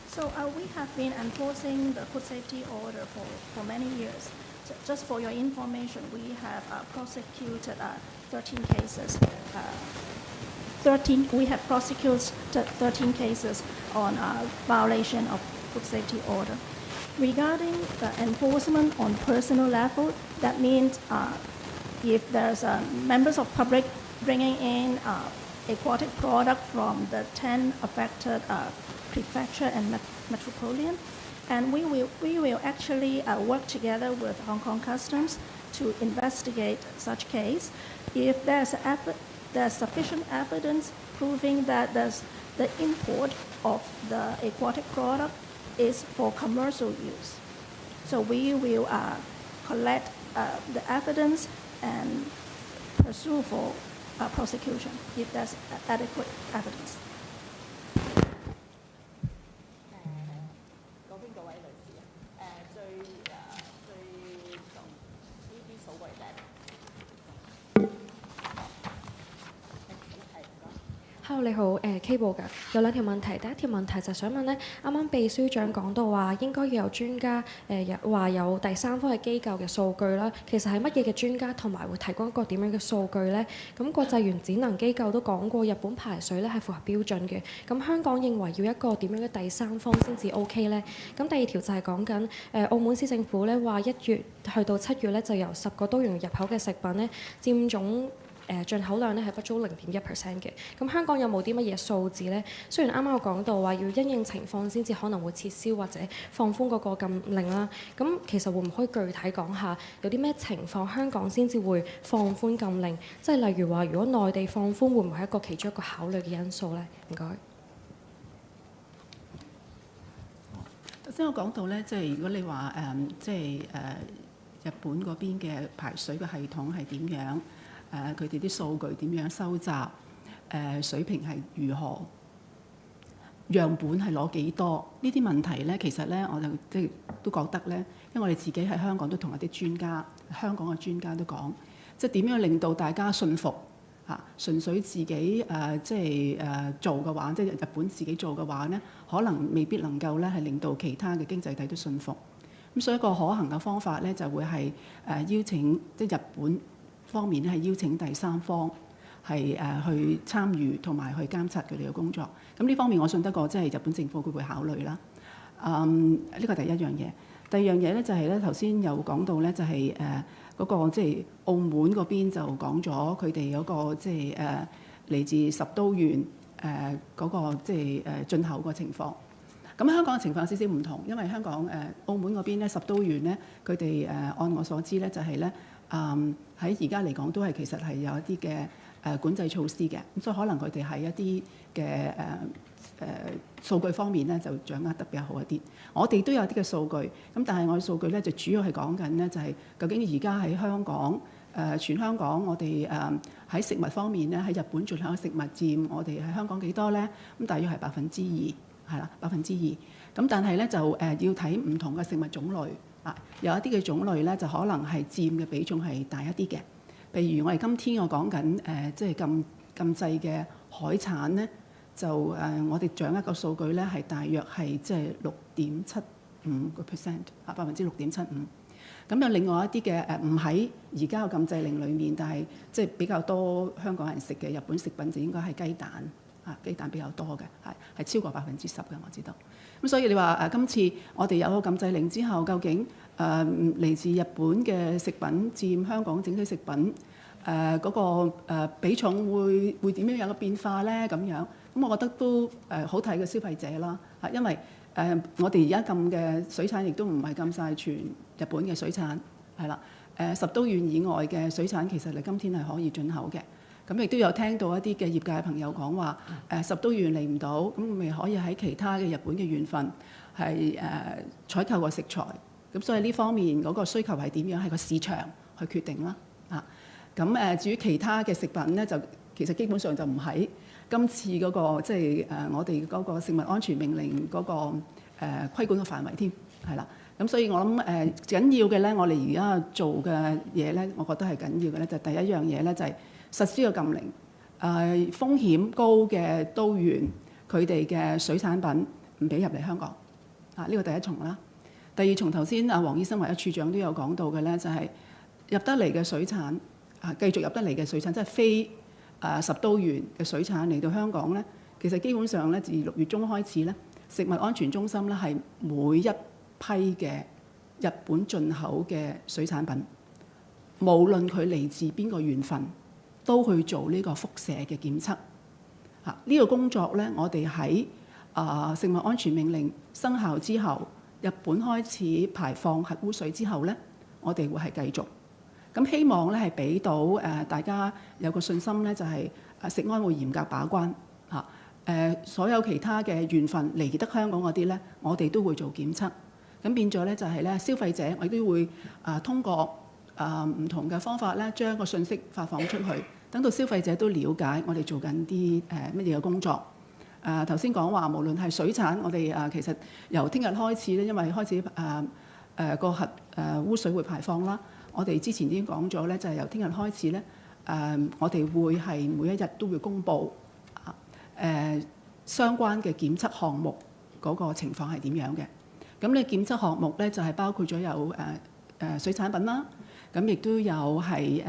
So we have been enforcing the food safety order for many years. So just for your information, we have prosecuted 13 cases. We have prosecuted 13 cases on violation of food safety order. Regarding the enforcement on personal level, that means if there's members of public bringing in aquatic product from the 10 affected prefecture and metropolitan, and we will actually work together with Hong Kong Customs to investigate such case. If there's sufficient evidence proving that the import of the aquatic product is for commercial use, so we will collect the evidence and pursue for prosecution if there's adequate evidence. Hello， 你好，K 部㗎，有兩條問題。第一條問題就想問咧，啱啱秘書長講到話應該要有專家話有第三方嘅機構嘅數據啦。其實係乜嘢嘅專家，同埋會提供一個點樣嘅數據咧？咁國際原子能機構都講過，日本排水咧係符合標準嘅。咁香港認為要一個點樣嘅第三方先至 OK 咧？咁第二條就係講緊澳門市政府咧話1月去到7月咧就由10個都源入口嘅食品咧佔總進口量咧係不足0.1% 嘅，咁香港有冇啲乜嘢數字咧？雖然啱啱我講到話要因應情況先至可能會撤銷或者放寬嗰個禁令啦，咁其實會唔可以具體講下有啲咩情況香港先至會放寬禁令？即係例如話，如果內地放寬，會唔會係一個其中一個考慮嘅因素咧？唔該。頭先我講到咧，即係如果你話日本嗰邊嘅排水嘅系統係點樣？佢哋啲數據點樣收集？水平係如何？樣本係攞幾多？呢啲問題咧，其實咧我就都覺得咧，因為我哋自己喺香港都同一啲專家，香港嘅專家都講，即係點樣令到大家信服嚇？純粹自己做嘅話，即係日本自己做嘅話咧，可能未必能夠咧係令到其他嘅經濟體都信服。咁所以一個可行嘅方法咧，就會係邀請即係日本方面咧係邀請第三方係去參與同埋去監察佢哋嘅工作。咁呢方面我信得過，即係日本政府佢會考慮啦。呢個第一樣嘢。第二樣嘢咧就係咧頭先有講到咧就係嗰個即係澳門嗰邊就講咗佢哋嗰個即係嚟自10都縣嗰個即係進口個情況。咁香港嘅情況有少少唔同，因為香港澳門嗰邊咧10都縣咧，佢哋按我所知咧就係咧喺而家嚟講都係其實係有一啲嘅管制措施嘅，咁所以可能佢哋喺一啲嘅數據方面咧就掌握得比較好一啲。我哋都有啲嘅數據，咁但係我嘅數據咧就主要係講緊咧就係究竟而家喺香港全香港我哋喺食物方面咧喺日本進口嘅食物佔我哋喺香港幾多咧？咁大約係2%。係啦，2%。咁但係咧就要睇唔同嘅食物種類啊，有一啲嘅種類咧就可能係佔嘅比重係大一啲嘅。譬如我哋今天我講緊即係禁制嘅海產咧，就我哋掌握個數據咧係大約係即係6.75%啊，6.75%。咁有另外一啲嘅唔喺而家嘅禁制令裡面，但係即係比較多香港人食嘅日本食品就應該係雞蛋。雞蛋比較多嘅，係超過10%嘅，我知道。咁所以你話今次我哋有個禁制令之後，究竟嚟自日本嘅食品佔香港整體食品嗰個比重會點樣有個變化咧？咁樣咁我覺得都好睇嘅消費者啦，因為我哋而家禁嘅水產亦都唔係禁晒全日本嘅水產，係啦，10都縣以外嘅水產其實你今天係可以進口嘅。咁亦都有聽到一啲嘅業界朋友講話，十都縣嚟唔到，咁咪可以喺其他嘅日本嘅縣份係採購個食材。咁所以呢方面嗰個需求係點樣，係個市場去決定啦。咁至於其他嘅食品咧，就其實基本上就唔喺今次嗰個即係我哋嗰個食物安全命令嗰個規管嘅範圍添，係啦。咁所以我諗緊要嘅咧，我哋而家做嘅嘢咧，我覺得係緊要嘅咧，就第一樣嘢咧就係實施個禁令，風險高嘅都縣佢哋嘅水產品唔俾入嚟香港，呢個第一重啦。第二重頭先黃醫生或者處長都有講到嘅咧，就係入得嚟嘅水產繼續入得嚟嘅水產，即係非十都縣嘅水產嚟到香港咧，其實基本上咧自6月中開始咧，食物安全中心咧係每一批嘅日本進口嘅水產品，無論佢嚟自邊個縣份，都去做呢個輻射嘅檢測。呢個工作咧，我哋喺食物安全命令生效之後，日本開始排放核污水之後咧，我哋會係繼續。咁希望咧係俾到大家有個信心咧，就係食安會嚴格把關嚇。所有其他嘅縣份嚟得香港嗰啲咧，我哋都會做檢測。咁變咗咧就係咧消費者，我亦都會通過唔同嘅方法咧，將個信息發放出去，等到消費者都了解我哋做緊啲乜嘢嘅工作。頭先講話，無論係水產，我哋其實由聽日開始咧，因為開始個核污水會排放啦。我哋之前已經講咗咧，就係由聽日開始咧，我哋會係每一日都會公布相關嘅檢測項目嗰個情況係點樣嘅。咁你檢測項目咧就係包括咗有水產品啦，咁亦都有係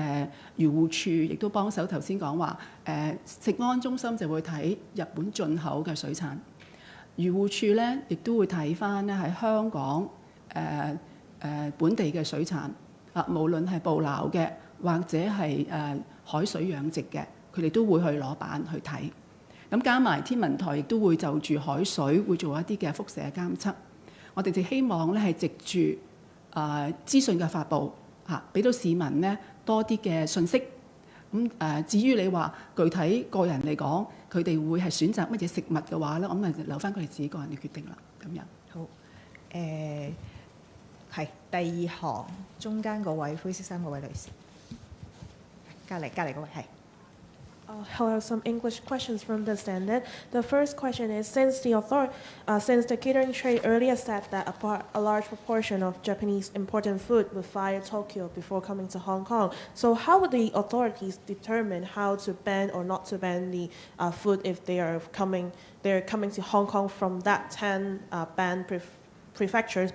漁護署，亦都幫手頭先講話食安中心就會睇日本進口嘅水產，漁護署咧亦都會睇翻咧喺香港本地嘅水產。無論係捕撈嘅或者係海水養殖嘅，佢哋都會去攞板去睇。咁加埋天文台亦都會就住海水會做一啲嘅輻射監測。我哋就希望咧係藉住資訊嘅發布俾到市民咧多啲嘅信息。咁至於你話具體個人嚟講，佢哋會係選擇乜嘢食物嘅話咧，我咪留翻佢哋自己個人嘅決定啦。咁樣好係第二行中間嗰位灰色衫嗰位女士，隔離嗰位係。I'll have some English questions from the standard. The first question is, since the catering trade earlier said that a large proportion of Japanese imported food would fly to Tokyo before coming to Hong Kong, so how would the authorities determine how to ban or not to ban the food if they're coming to Hong Kong from that 10 banned prefectures,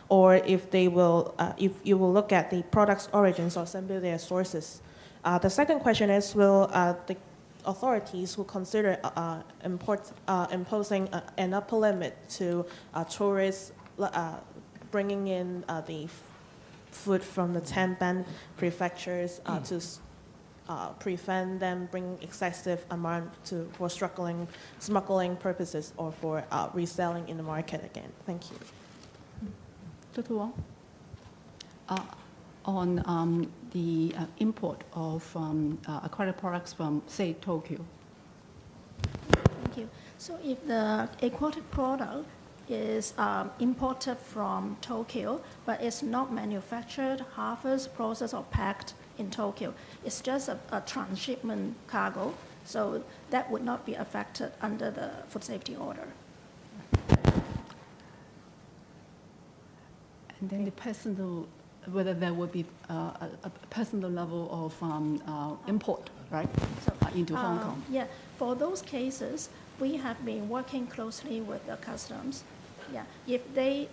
or if they will, if you will look at the product's origins or simply their sources? The second question is, will the authorities will consider imposing an upper limit to tourists bringing in the food from the 10 banned prefectures to prevent them bringing excessive amount for smuggling purposes or for reselling in the market again? Thank you. Dr. Wong? On the import of aquatic products from, say, Tokyo. Thank you. So if the aquatic product is imported from Tokyo, but it's not manufactured, harvested, processed, or packed in Tokyo, it's just a transshipment cargo, so that would not be affected under the food safety order. And then the personal, whether there would be a personal level of import, right, into Hong Kong. Yeah, for those cases, we have been working closely with the customs. Yeah, if they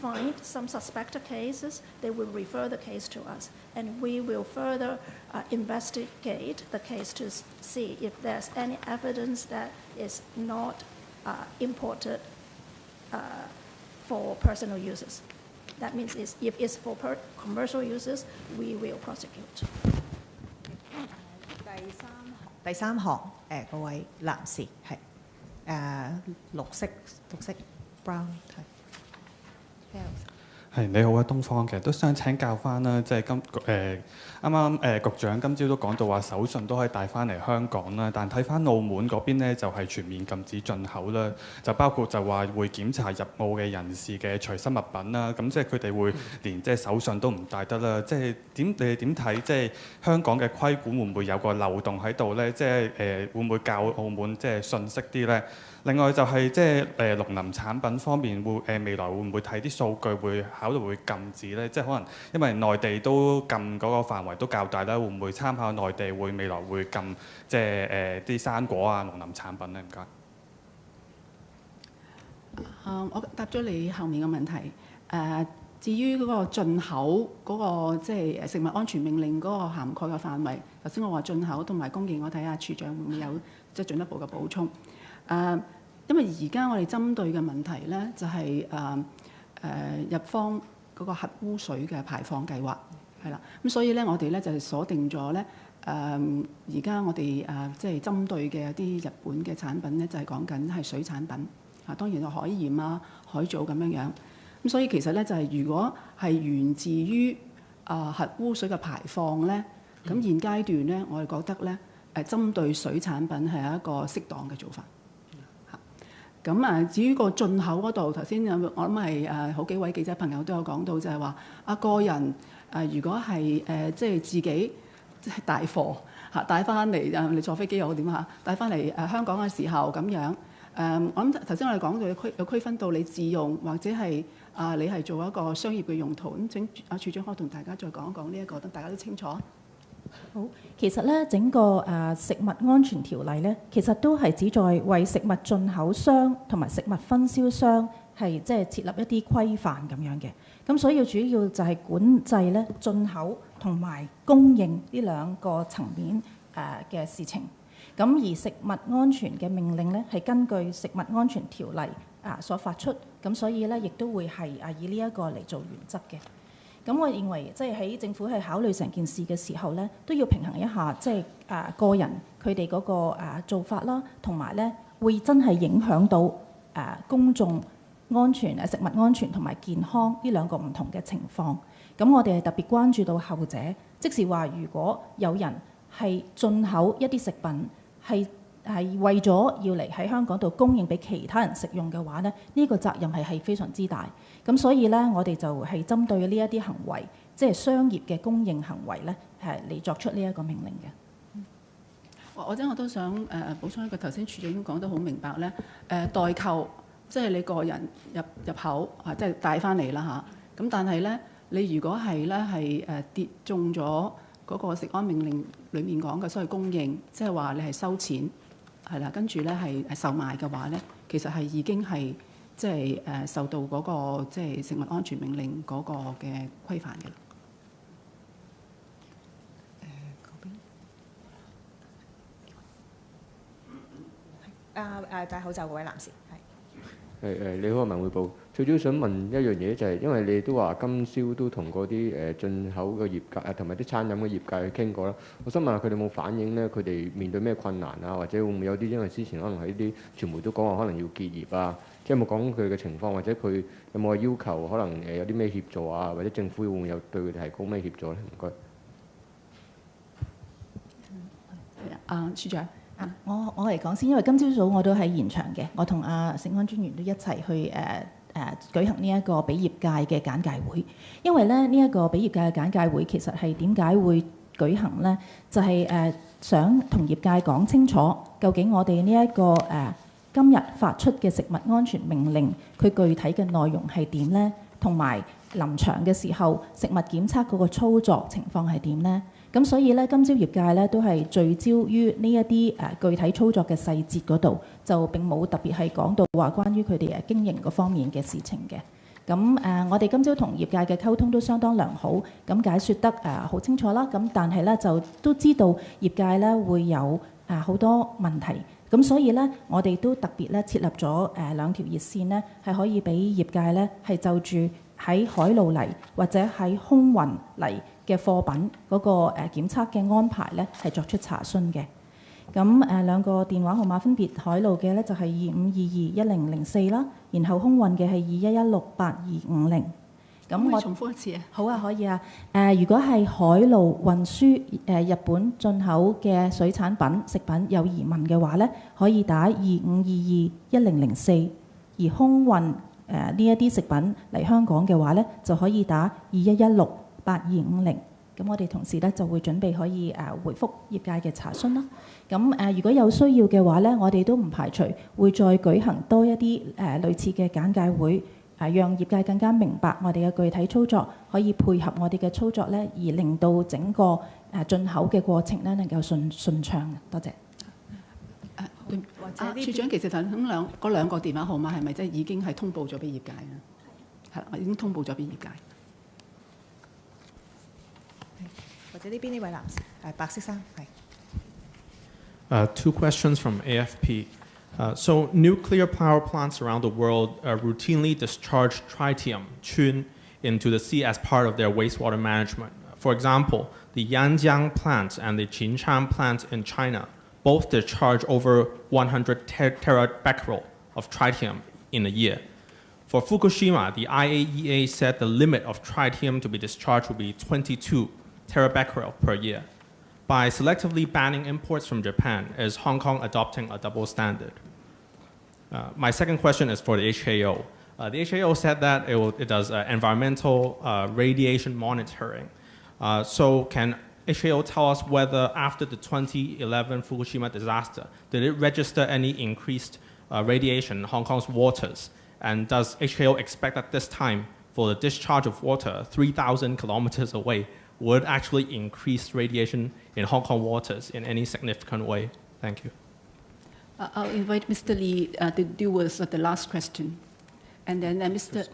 find some suspected cases, they will refer the case to us, and we will further investigate the case to see if there's any evidence that is not imported for personal uses. That means if it's for commercial uses, we will prosecute. 第三行嗰位男士係綠色 brown 係。係你好啊，東方嘅都想請教翻啦，即係啱啱局長今朝都講到話手信都可以帶翻嚟香港啦，但睇翻澳門嗰邊咧就係全面禁止進口啦，就包括就話會檢查入澳嘅人士嘅隨身物品啦，咁即係佢哋會連即係手信都唔帶得啦，即係你哋點睇？即係香港嘅規管會唔會有個漏洞喺度咧？即係會唔會較澳門即係遜色啲咧？另外就係即係農林產品方面會未來會唔會睇啲數據會考慮會禁止咧？即係可能因為內地都禁嗰個範圍都較大啦，會唔會參考內地未來會禁即係啲生果啊、農林產品咧？唔該。我答咗你後面嘅問題。至於嗰個進口嗰個即係食物安全命令嗰個涵蓋嘅範圍，頭先我話進口同埋供應，我睇下處長會唔會有即係進一步嘅補充。因為而家我哋針對嘅問題咧，就係日方嗰個核污水嘅排放計劃係啦。咁所以咧，我哋咧就係鎖定咗咧而家我哋即係針對嘅一啲日本嘅產品咧，就係講緊係水產品啊，當然有海鹽啊、海藻咁樣樣。咁所以其實咧就係如果係源自於核污水嘅排放咧，咁現階段咧我哋覺得咧針對水產品係一個適當嘅做法。咁至於個進口嗰度，頭先我諗係好幾位記者朋友都有講到，就係話個人如果係即係自己即係帶貨帶翻嚟你坐飛機又好點帶翻嚟香港嘅時候咁樣我諗頭先我哋講到有區分到你自用或者係你係做一個商業嘅用途。咁請處長可以同大家再講一講呢一個，等大家都清楚。好，其實咧整個食物安全條例咧，其實都係旨在為食物進口商同埋食物分銷商係即係設立一啲規範咁樣嘅。咁所以主要就係管制咧進口同埋供應呢兩個層面嘅事情。咁而食物安全嘅命令咧係根據食物安全條例所發出，咁所以咧亦都會係以呢一個嚟做原則嘅。咁我認為即係喺政府係考慮成件事嘅時候咧，都要平衡一下即係個人佢哋嗰個做法啦，同埋咧會真係影響到公眾安全、食物安全同埋健康呢兩個唔同嘅情況。咁我哋係特別關注到後者，即是話如果有人係進口一啲食品係為咗要嚟喺香港度供應俾其他人食用嘅話咧，呢個責任係非常之大。咁所以咧，我哋就係針對呢一啲行為，即係商業嘅供應行為咧，係嚟作出呢一個命令嘅。或者我都想補充一個，頭先處長已經講得好明白咧。代購即係你個人入口即係帶翻嚟啦嚇。咁但係咧，你如果係咧係跌中咗嗰個食安命令裡面講嘅所謂供應，即係話你係收錢係啦，跟住咧係售賣嘅話咧，其實係已經係即係受到嗰個即係食物安全命令嗰個嘅規範嘅。戴口罩嗰位男士係。你好，文匯報。最主要想問一樣嘢就係，因為你都話今宵都同嗰啲進口嘅業界同埋啲餐飲嘅業界去傾過啦。我想問下佢哋有冇反映咧？佢哋面對咩困難啊？或者會唔會有啲因為之前可能喺啲傳媒都講話可能要結業啊？即係有冇講佢嘅情況，或者佢有冇要求可能有啲咩協助啊？或者政府會唔會有對佢哋提供咩協助咧？唔該。處長。我嚟講先，因為今朝早我都喺現場嘅，我同食安專員都一齊去舉行呢一個俾業界嘅簡介會。因為咧呢一個俾業界嘅簡介會其實係點解會舉行呢？就係想同業界講清楚，究竟我哋呢一個今日發出嘅食物安全命令，佢具體嘅內容係點呢？同埋臨場嘅時候，食物檢測嗰個操作情況係點呢？咁所以咧，今朝業界咧都係聚焦於呢一啲具體操作嘅細節嗰度，就並冇特別係講到話關於佢哋經營嗰方面嘅事情嘅。咁我哋今朝同業界嘅溝通都相當良好，咁解説得好清楚啦。咁但係咧就都知道業界咧會有好多問題，咁所以咧我哋都特別咧設立咗兩條熱線咧，係可以俾業界咧係就住喺海路嚟或者喺空運嚟嘅貨品嗰個檢測嘅安排咧，係作出查詢嘅。咁兩個電話號碼分別海路嘅咧就係25221004啦，然後空運嘅係21168250。咁可唔可以重複一次啊？好啊，可以啊。如果係海路運輸日本進口嘅水產品、食品有疑問嘅話咧，可以打25221004；而空運呢一啲食品嚟香港嘅話咧，就可以打21168250。咁我哋同時咧就會準備可以回覆業界嘅查詢啦。咁如果有需要嘅話咧，我哋都唔排除會再舉行多一啲類似嘅簡介會，讓業界更加明白我哋嘅具體操作，可以配合我哋嘅操作咧，而令到整個進口嘅過程咧能夠順暢。多謝。或者處長其實頭先嗰兩個電話號碼係咪即係已經係通報咗俾業界啊？係啦，我已經通報咗俾業界。或者呢邊呢位男士，白色衫係。Two questions from AFP. So nuclear power plants around the world routinely discharge tritium, chun, into the sea as part of their wastewater management. For example, the Yanjiang plant and the Jinshan plant in China both discharge over 100 terabecquerel of tritium in a year. For Fukushima, the IAEA said the limit of tritium to be discharged would be 22 terabecquerel per year. By selectively banning imports from Japan, is Hong Kong adopting a double standard? My second question is for the HKO. The HKO said that it does environmental radiation monitoring. So can HKO tell us whether after the 2011 Fukushima disaster, did it register any increased radiation in Hong Kong's waters? And does HKO expect that this time, for the discharge of water 3,000 kilometers away, would actually increase radiation in Hong Kong waters in any significant way? Thank you. I'll invite Mr. Lee to deal with the last question, and then Mr.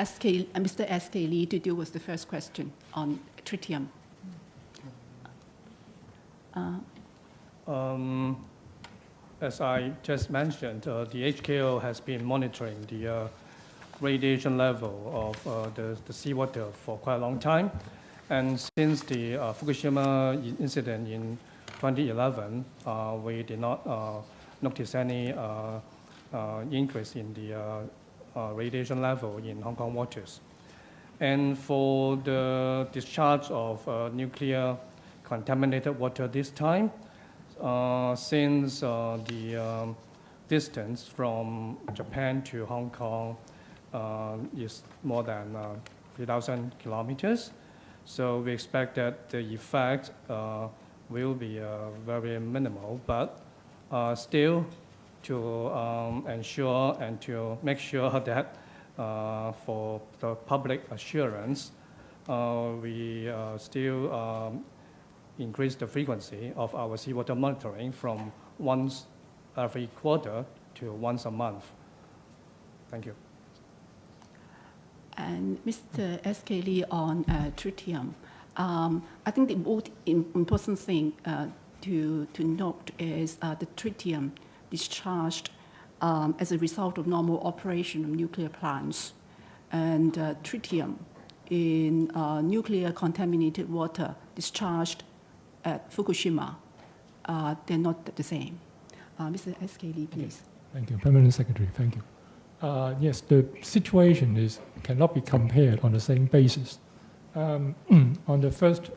SK Lee to deal with the first question on tritium. As I just mentioned, the HKO has been monitoring the radiation level of the seawater for quite a long time. And since the Fukushima incident in 2011, we did not notice any increase in the radiation level in Hong Kong waters. And for the discharge of nuclear contaminated water this time, since the distance from Japan to Hong Kong is more than 3,000 kilometers, so we expect that the effect will be very minimal, but still to ensure and to make sure that for the public assurance, we still increase the frequency of our seawater monitoring from once every quarter to once a month. Thank you. And Mr. SK Lee on tritium. I think the most important thing to note is the tritium discharged as a result of normal operation of nuclear plants. And tritium in nuclear contaminated water discharged at Fukushima, they're not the same. Mr. SK Lee, please. Thank you, Permanent Secretary. Thank you. Yes, the situation cannot be compared on the same basis. On the first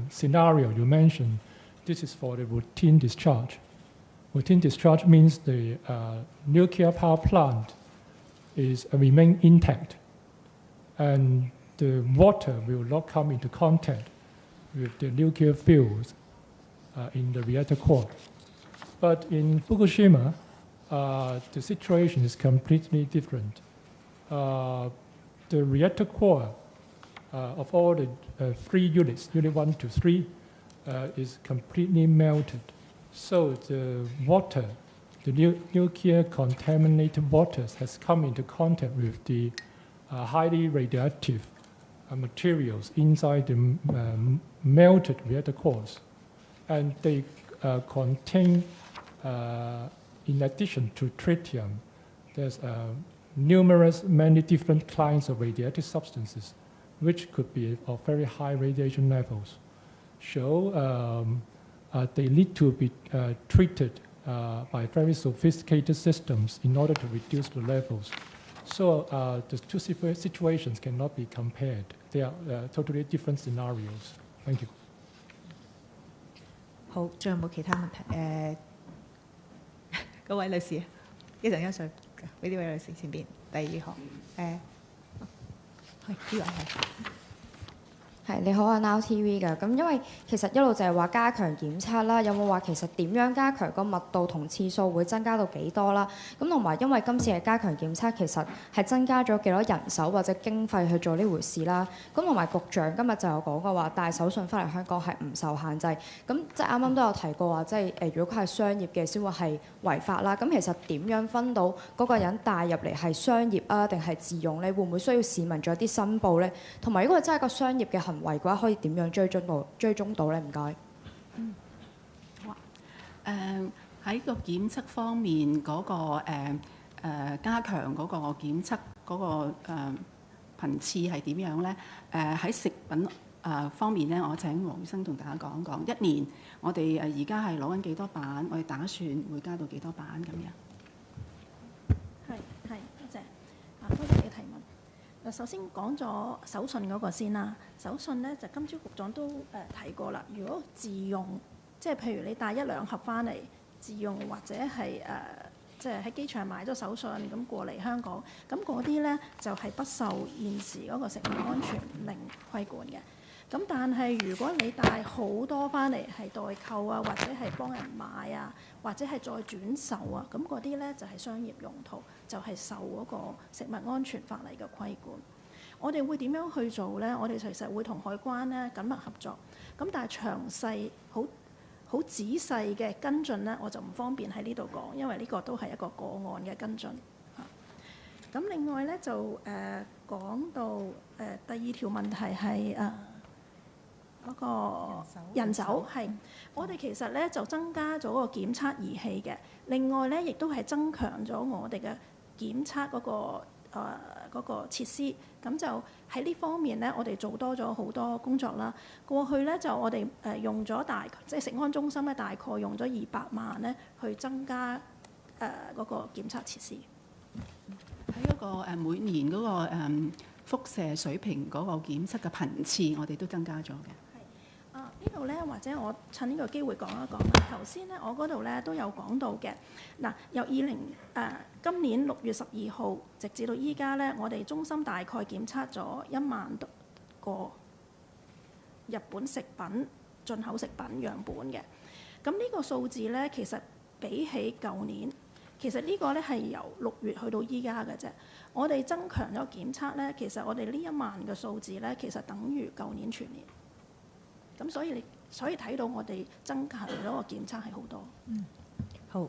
scenario you mentioned, this is for the routine discharge. Routine discharge means the nuclear power plant remain intact, and the water will not come into contact with the nuclear fuels in the reactor core. But in Fukushima, the situation is completely different. The reactor core of all the 3 units, unit 1 to 3, is completely melted. So the water, the nuclear contaminated waters has come into contact with the highly radioactive materials inside the melted reactor cores. And they contain, in addition to tritium, there's many different kinds of radioactive substances, which could be of very high radiation levels. So they need to be treated by very sophisticated systems in order to reduce the levels. So the two situations cannot be compared. They are totally different scenarios. Thank you. 好，仲有冇其他問題？嗰位女士，一陣間上俾呢位女士前邊第二行。係呢位係。係你好啊 ，Now TV 㗎。咁因為其實一路就係話加強檢測啦，有冇話其實點樣加強個密度同次數會增加到幾多啦？咁同埋因為今次嘅加強檢測其實係增加咗幾多人手或者經費去做呢回事啦。咁同埋局長今日就有講過話帶手信翻嚟香港係唔受限制。咁即係啱啱都有提過話，即係如果佢係商業嘅先會係違法啦。咁其實點樣分到嗰個人帶入嚟係商業啊定係自用咧？會唔會需要市民做一啲申報咧？同埋如果係真係一個商業嘅行為嘅話，可以點樣追蹤到咧？唔該。好啊。喺個檢測方面嗰個加強嗰個檢測嗰個頻次係點樣咧？喺食品方面咧，我請黃醫生同大家講講。一年我哋而家係攞緊幾多版？我哋打算會加到幾多版咁樣？係，多謝。多謝你提問。首先講咗手信嗰個先啦。手信咧就今朝局長都提過啦。如果自用，即係譬如你帶1、2盒翻嚟自用，或者係即係喺機場買咗手信咁過嚟香港，咁嗰啲咧就係不受現時嗰個食物安全令規管嘅。咁但係如果你帶好多翻嚟係代購啊，或者係幫人買啊，或者係再轉售啊，咁嗰啲咧就係商業用途，就係受嗰個食物安全法例嘅規管。我哋會點樣去做咧？我哋其實會同海關咧緊密合作。咁但係詳細好仔細嘅跟進咧，我就唔方便喺呢度講，因為呢個都係一個個案嘅跟進。咁另外咧就講到第二條問題係嗰個人手係，我哋其實咧就增加咗個檢測儀器嘅，另外咧亦都係增強咗我哋嘅檢測嗰個設施，咁就喺呢方面咧，我哋做多咗好多工作啦。過去咧就我哋用咗即係食安中心咧大概用咗200萬咧去增加嗰個檢測設施。喺嗰個每年嗰個輻射水平嗰個檢測嘅頻次，我哋都增加咗嘅。呢度咧，或者我趁呢個機會講一講啦。頭先咧，我嗰度咧都有講到嘅。嗱，由今年6月12號直至到依家咧，我哋中心大概檢測咗1萬個日本食品進口食品樣本嘅。咁呢個數字咧，其實比起舊年，其實呢個咧係由6月去到依家嘅啫。我哋增強咗檢測咧，其實我哋呢1萬嘅數字咧，其實等於舊年全年。咁所以睇到我哋增強咗個檢測係好多。好。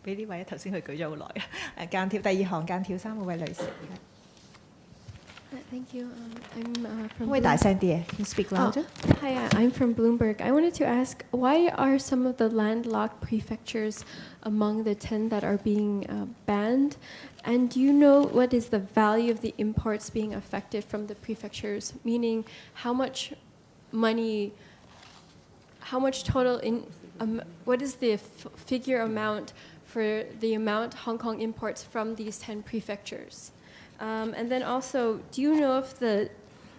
俾呢位頭先佢舉咗好耐。間條第二行間條3嗰位女士。Thank you. I'm from. 可唔可以大聲啲？ Can you speak louder? Hi, I'm from Bloomberg. I wanted to ask, why are some of the landlocked prefectures among the 10 that are being banned? And do you know what is the value of the imports being affected from the prefectures? Meaning, how much money, how much total what is the figure amount for the amount Hong Kong imports from these 10 prefectures? And then also, do you know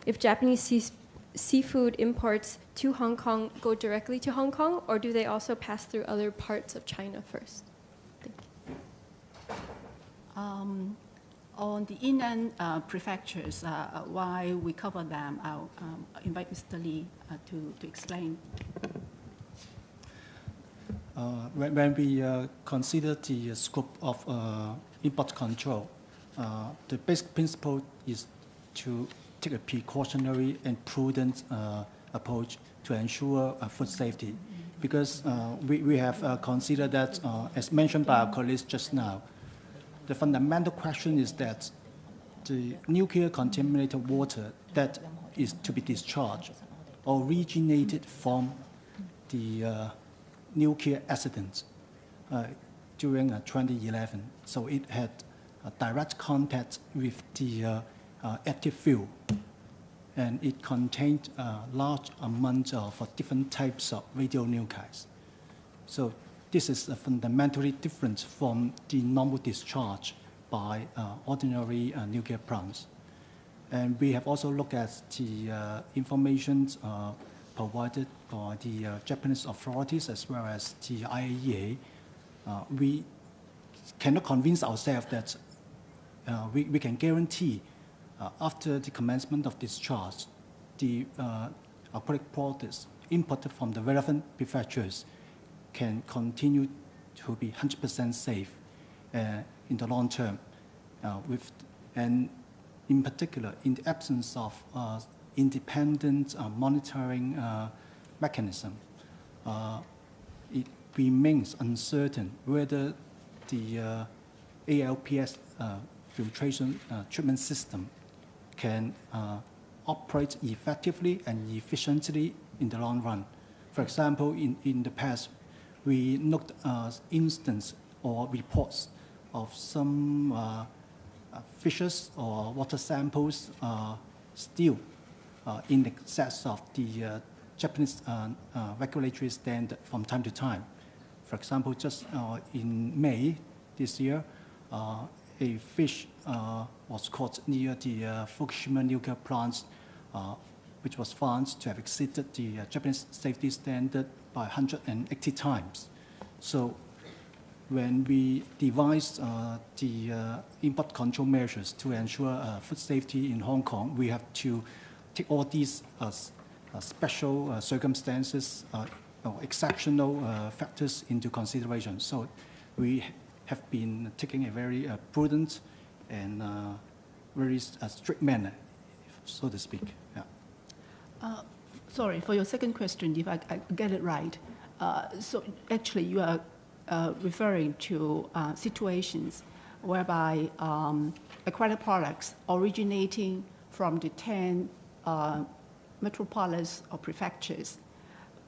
if Japanese seafood imports to Hong Kong go directly to Hong Kong, or do they also pass through other parts of China first? Thank you. On the inland prefectures, why we cover them, I'll invite Mr. Lee to explain. When we consider the scope of import control, the basic principle is to take a precautionary and prudent approach to ensure food safety. Because we have considered that, as mentioned by our colleagues just now, the fundamental question is that the nuclear contaminated water that is to be discharged originated from the nuclear accident during 2011. So it had direct contact with the active fuel, and it contained large amounts of different types of radionuclides. So this is fundamentally different from the normal discharge by ordinary nuclear plants. And we have also looked at the information provided by the Japanese authorities as well as the IAEA. We cannot convince ourselves that we can guarantee after the commencement of discharge, the aquatic products imported from the relevant prefectures can continue to be 100% safe in the long term. And in particular, in the absence of independent monitoring mechanism, it remains uncertain whether the ALPS filtration treatment system can operate effectively and efficiently in the long run. For example, in the past, we looked instances or reports of some fishes or water samples still in excess of the Japanese regulatory standard from time to time. For example, just in May this year, a fish was caught near the Fukushima nuclear plant, which was found to have exceeded the Japanese safety standard by 180 times. So when we devised the import control measures to ensure food safety in Hong Kong, we have to take all these special circumstances or exceptional factors into consideration. So we have been taking a very prudent and very strict manner, so to speak. Yeah. Sorry, for your second question, if I get it right. So actually you are referring to situations whereby aquatic products originating from the 10 metropolis or prefectures,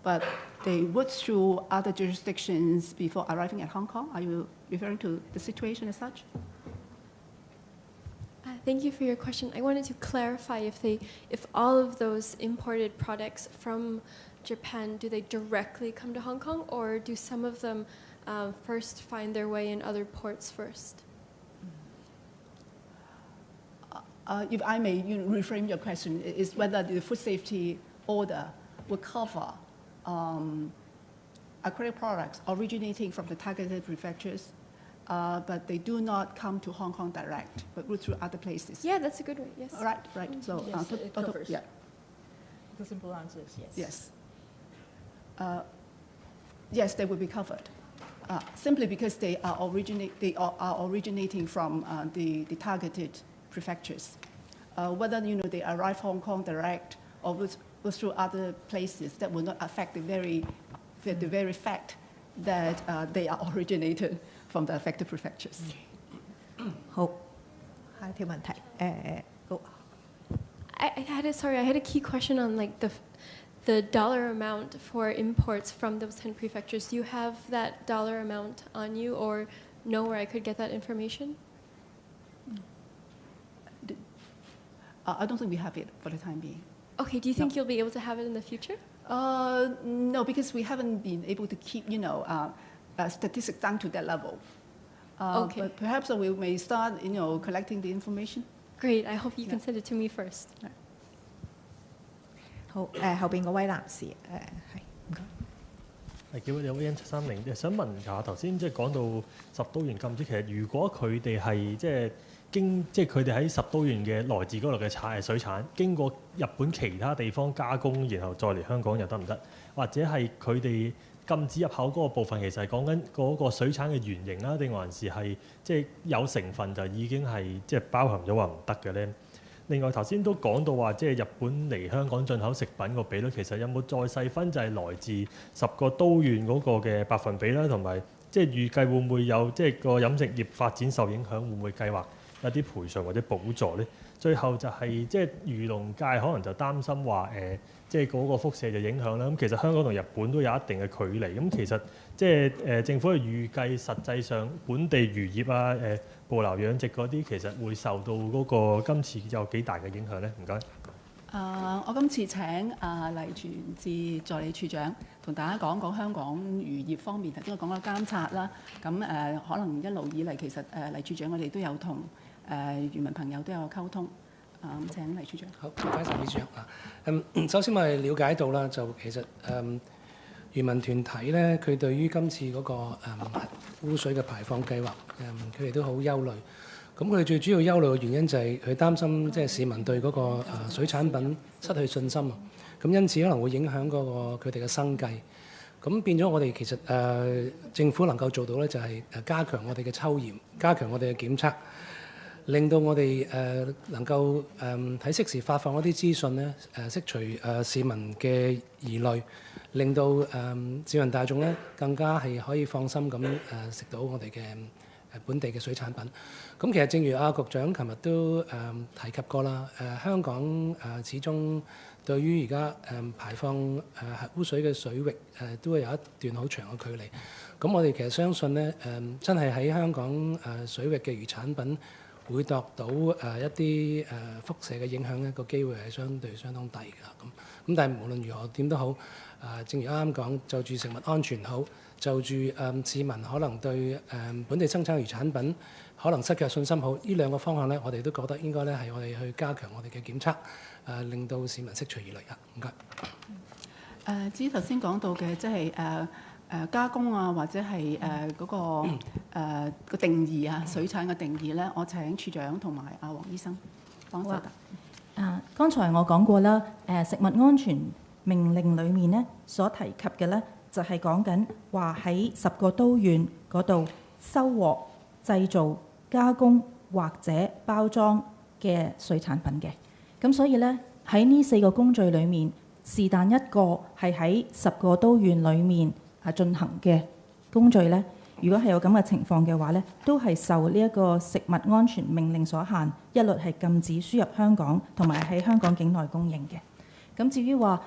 but they went through other jurisdictions before arriving at Hong Kong. Are you referring to the situation as such? Thank you for your question. I wanted to clarify if all of those imported products from Japan, do they directly come to Hong Kong, or do some of them first find their way in other ports first? If I may reframe your question, is whether the food safety order will cover aquatic products originating from the targeted prefectures, but they do not come to Hong Kong direct, but route through other places. Yeah, that's a good one, yes. Right. So, yes, it covers. Yeah. The simple answer is yes. Yes. Yes, they will be covered. Simply because they are originating from the targeted prefectures. Whether they arrive Hong Kong direct or go through other places, that will not affect the very fact that they are originated from the affected prefectures. 好，下一條問題，I had a key question on the dollar amount for imports from those 10 prefectures. Do you have that dollar amount on you, or know where I could get that information? I don't think we have it for the time being. Okay, do you think you'll be able to have it in the future? No, because we haven't been able to keep, statistics down to that level. Okay. But perhaps we may start, collecting the information. Great, I hope you can send it to me first. 好，後邊嗰位男士，係唔該。叫有 N730，想問下頭先講到10都縣禁止，其實如果佢哋係佢哋喺10都縣嘅來自嗰度嘅水產，經過日本其他地方加工，然後再嚟香港又得唔得？或者係佢哋禁止入口嗰個部分，其實係講緊嗰個水產嘅原型啦，定還是係有成分就已經係包含咗話唔得嘅咧？另外頭先都講到話，日本嚟香港進口食品個比率，其實有冇再細分就係來自10個都縣嗰個嘅百分比啦，同埋預計會唔會有個飲食業發展受影響，會唔會計劃有啲賠償或者補助咧？最後就係漁農界可能就擔心話嗰個輻射就影響啦。咁其實香港同日本都有一定嘅距離。咁其實政府係預計實際上本地漁業啊、捕撈養殖嗰啲，其實會受到嗰個今次有幾大嘅影響咧？唔該。我今次請黎存志助理處長同大家講講香港漁業方面，頭先我講咗監察啦，咁可能一路以嚟其實黎處長我哋都有同漁民朋友都有溝通，請黎處長。好，唔該曬李處長。首先我哋了解到啦，就其實漁民團體咧，佢對於今次嗰個污水嘅排放計劃，佢哋都好憂慮。咁佢哋最主要憂慮嘅原因就係佢擔心即係市民對嗰個水產品失去信心啊。咁因此可能會影響嗰個佢哋嘅生計。咁變咗我哋其實政府能夠做到咧，就係加強我哋嘅抽驗，加強我哋嘅檢測，令到我哋能夠喺適時發放一啲資訊咧，釋除市民嘅疑慮，令到市民大眾咧更加係可以放心咁食到我哋嘅本地嘅水產品。咁其實正如局長琴日都提及過啦，香港始終對於而家排放核污水嘅水域都會有一段好長嘅距離。咁我哋其實相信咧，真係喺香港水域嘅漁產品會度到一啲輻射嘅影響咧，個機會係相對相當低㗎。咁但係無論如何點都好，正如啱啱講，就住食物安全好，就住市民可能對本地生產漁產品可能失去信心好，呢兩個方向咧，我哋都覺得應該咧係我哋去加強我哋嘅檢測，令到市民釋除疑慮㗎。唔該。至於頭先講到嘅，即係加工啊，或者係嗰個定義啊，水產嘅定義咧，我請處長同埋黃醫生幫手答。剛才我講過啦，食物安全命令裡面咧所提及嘅咧，就係講緊話喺10個都縣嗰度收穫、製造、加工或者包裝嘅水產品嘅。咁所以咧喺呢4個工序裡面，是但一個係喺10個都縣裡面進行嘅工序咧，如果係有咁嘅情況嘅話咧，都係受呢一個食物安全命令所限，一律係禁止輸入香港同埋喺香港境內供應嘅。咁至於話